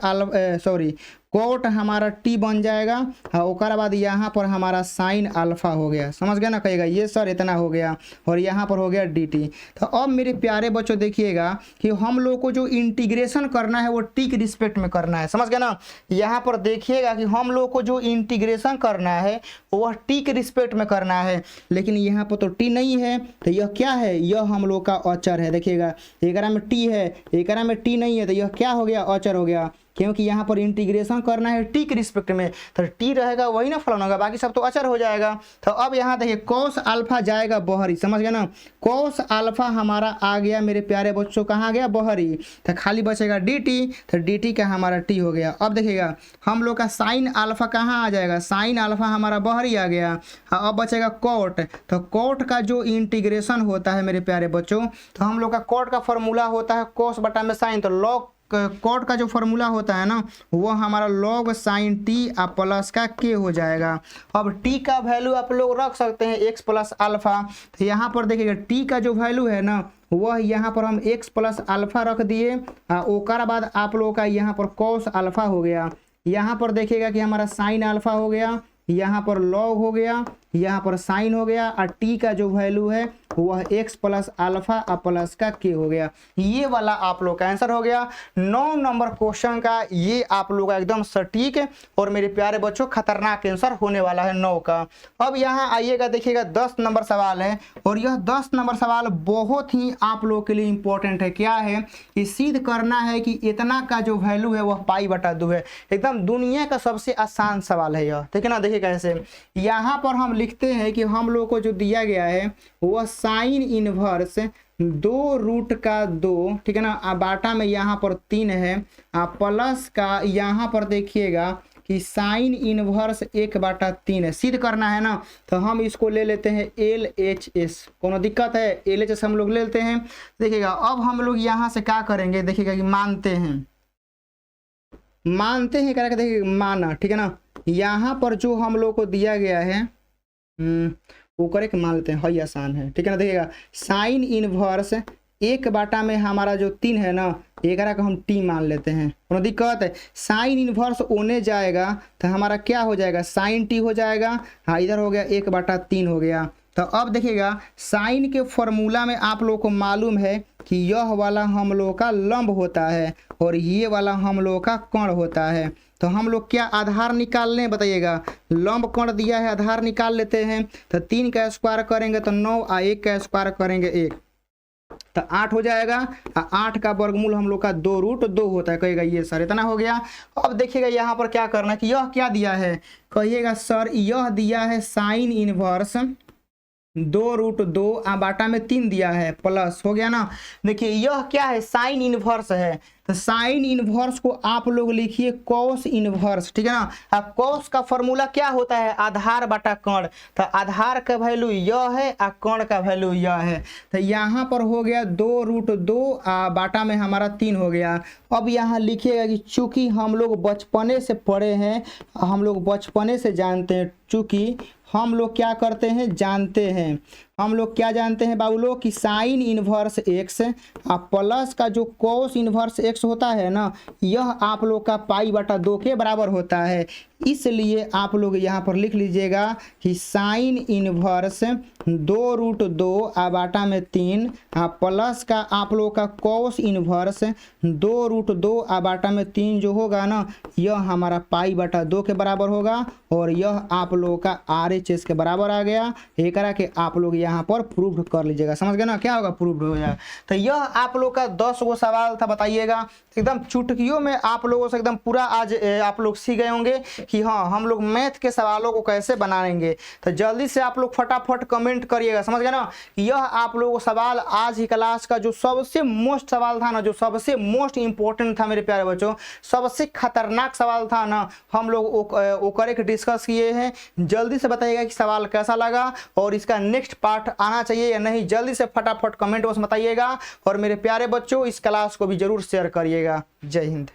कोट हमारा टी बन जाएगा, ओकर बाद यहाँ पर हमारा साइन अल्फा हो गया, समझ गया ना। कहेगा ये सर इतना हो गया, और यहाँ पर हो गया डी टी। तो अब मेरे प्यारे बच्चों देखिएगा कि हम लोग को जो इंटीग्रेशन करना है वो टी के रिस्पेक्ट में करना है, समझ गया ना। यहाँ पर देखिएगा कि हम लोग को जो इंटीग्रेशन करना है वह टी के रिस्पेक्ट में करना है, लेकिन यहाँ पर तो टी नहीं है, तो यह क्या है, यह हम लोग का अचर है। देखिएगा एकरा में टी है, एकरा में टी नहीं है, तो यह क्या हो गया, अचर हो गया, क्योंकि यहाँ पर इंटीग्रेशन करना है टी के रिस्पेक्ट में, तो टी रहेगा वही ना फलन होगा, बाकी सब तो अचर हो जाएगा। तो अब यहाँ देखिए कॉस अल्फा जाएगा बहरी, समझ गया ना, कॉस अल्फा हमारा आ गया मेरे प्यारे बच्चों, कहाँ गया, बहरी, तो खाली बचेगा डी टी, तो डी टी का हमारा टी हो गया। अब देखिएगा हम लोग का साइन अल्फा कहाँ आ जाएगा, साइन अल्फा हमारा बहरी आ गया। अब बचेगा कोट, तो कोट का जो इंटीग्रेशन होता है मेरे प्यारे बच्चों, तो हम लोग का कोट का फॉर्मूला होता है कोस बटा में साइन, तो लॉग कोट का जो फॉर्मूला होता है ना वो हमारा लॉग साइन टी प्लस का के हो जाएगा। अब टी का वैल्यू आप लोग रख सकते हैं एक्स प्लस अल्फा, तो यहाँ पर देखिएगा टी का जो वैल्यू है ना वह यहाँ पर हम एक्स प्लस अल्फा रख दिए, ओकर बाद आप लोगों का यहाँ पर कॉस अल्फा हो गया। यहाँ पर देखिएगा कि हमारा साइन अल्फा हो गया, यहाँ पर लॉग हो गया, यहाँ पर साइन हो गया, और टी का जो वैल्यू है वह x प्लस अल्फा प्लस का k हो गया। ये वाला आप लोग का आंसर हो गया 9 नंबर क्वेश्चन का। ये आप लोग का एकदम सटीक और मेरे प्यारे बच्चों खतरनाक आंसर होने वाला है 9 का। अब यहाँ आइएगा, देखिएगा 10 नंबर सवाल है, और यह 10 नंबर सवाल बहुत ही आप लोग के लिए इंपॉर्टेंट है। क्या है कि सिद्ध करना है कि इतना का जो वैल्यू है वह पाई बटा 2 है। एकदम दुनिया का सबसे आसान सवाल है यह, ठीक है ना। देखिए कैसे, यहाँ पर हम लिखते हैं कि हम लोग को जो दिया गया है वह साइन इनवर्स 2√2, ठीक है ना, बाटा में यहाँ पर 3 है, प्लस का यहाँ पर देखिएगा कि साइन इनवर्स 1/3 है, सिद्ध करना है ना, तो हम इसको ले लेते हैं LHS। कोनो दिक्कत है? LHS हम लोग ले लेते हैं। देखिएगा अब हम लोग यहाँ से क्या करेंगे, देखिएगा कि मानते हैं करके, देखिए माना, ठीक है ना। यहाँ पर जो हम लोग को दिया गया है वो करके मान लेते हैं, हई आसान है, ठीक है ना। देखिएगा साइन इनवर्स 1 में हमारा जो 3 है ना, 11 का हम टी मान लेते हैं, कोनो दिक्कत है? साइन इनवर्स ओने जाएगा तो हमारा क्या हो जाएगा, साइन टी हो जाएगा। हाँ, इधर हो गया 1/3 हो गया। तो अब देखिएगा साइन के फॉर्मूला में आप लोगों को मालूम है कि यह वाला हम लोग का लंब होता है और ये वाला हम लोग का कर्ण होता है। तो हम लोग क्या आधार निकाल लें, बताइएगा। लंब कर्ण दिया है, आधार निकाल लेते हैं। तो 3 का स्क्वायर करेंगे तो 9, और 1 का स्क्वायर करेंगे 1, तो 8 हो जाएगा। 8 का वर्गमूल हम लोग का 2√2 होता है। कहिएगा ये सर इतना हो गया। अब देखिएगा यहाँ पर क्या करना है कि यह क्या दिया है, कहिएगा सर यह दिया है साइन इनवर्स 2√2/3 दिया है, प्लस हो गया ना। देखिए यह क्या है, साइन इनवर्स है, तो साइन इनवर्स को आप लोग लिखिए कॉस इनवर्स, ठीक है ना। अब कॉस का फॉर्मूला क्या होता है, आधार बटा कर्ण। तो आधार का वैल्यू यह है और कर्ण का वैल्यू यह है। तो यहाँ पर हो गया 2√2 में हमारा 3 हो गया। अब यहाँ लिखिएगा कि चूंकि हम लोग बचपने से पढ़े हैं, हम लोग बचपने से जानते हैं, चूंकि हम लोग क्या करते हैं, जानते हैं, हम लोग क्या जानते हैं बाबू लोग कि साइन इनवर्स x और प्लस का जो कॉस इनवर्स x होता है ना, यह आप लोग का π/2 के बराबर होता है। इसलिए आप लोग यहाँ पर लिख लीजिएगा कि साइन इनवर्स 2√2/3 और प्लस का आप लोग का कॉस इनवर्स 2√2/3 जो होगा ना, यह हमारा π/2 के बराबर होगा और यह आप लोगों का RHS के बराबर आ गया। एक के आप लोग यहाँ पर प्रूव कर लीजिएगा, समझ गए ना, क्या होगा, प्रूव हो जाएगा। तो यह आप लोग का 10 गो सवाल था, बताइएगा एकदम चुटकियों में आप लोगों से एकदम पूरा आज आप लोग सीख गए होंगे कि हाँ हम लोग मैथ के सवालों को कैसे बनाएंगे। तो जल्दी से आप लोग फटाफट कमेंट करिएगा, समझ गए ना। यह आप लोगों को सवाल आज ही क्लास का जो सबसे मोस्ट सवाल था ना, जो सबसे मोस्ट इंपॉर्टेंट था मेरे प्यारे बच्चों, सबसे खतरनाक सवाल था ना, हम लोग वो करके डिस्कस किए हैं। जल्दी से बताइएगा कि सवाल कैसा लगा और इसका नेक्स्ट पार्ट आना चाहिए या नहीं। जल्दी से फटाफट कमेंट बॉक्स में बताइएगा और मेरे प्यारे बच्चों इस क्लास को भी जरूर शेयर करिएगा। जय हिंद।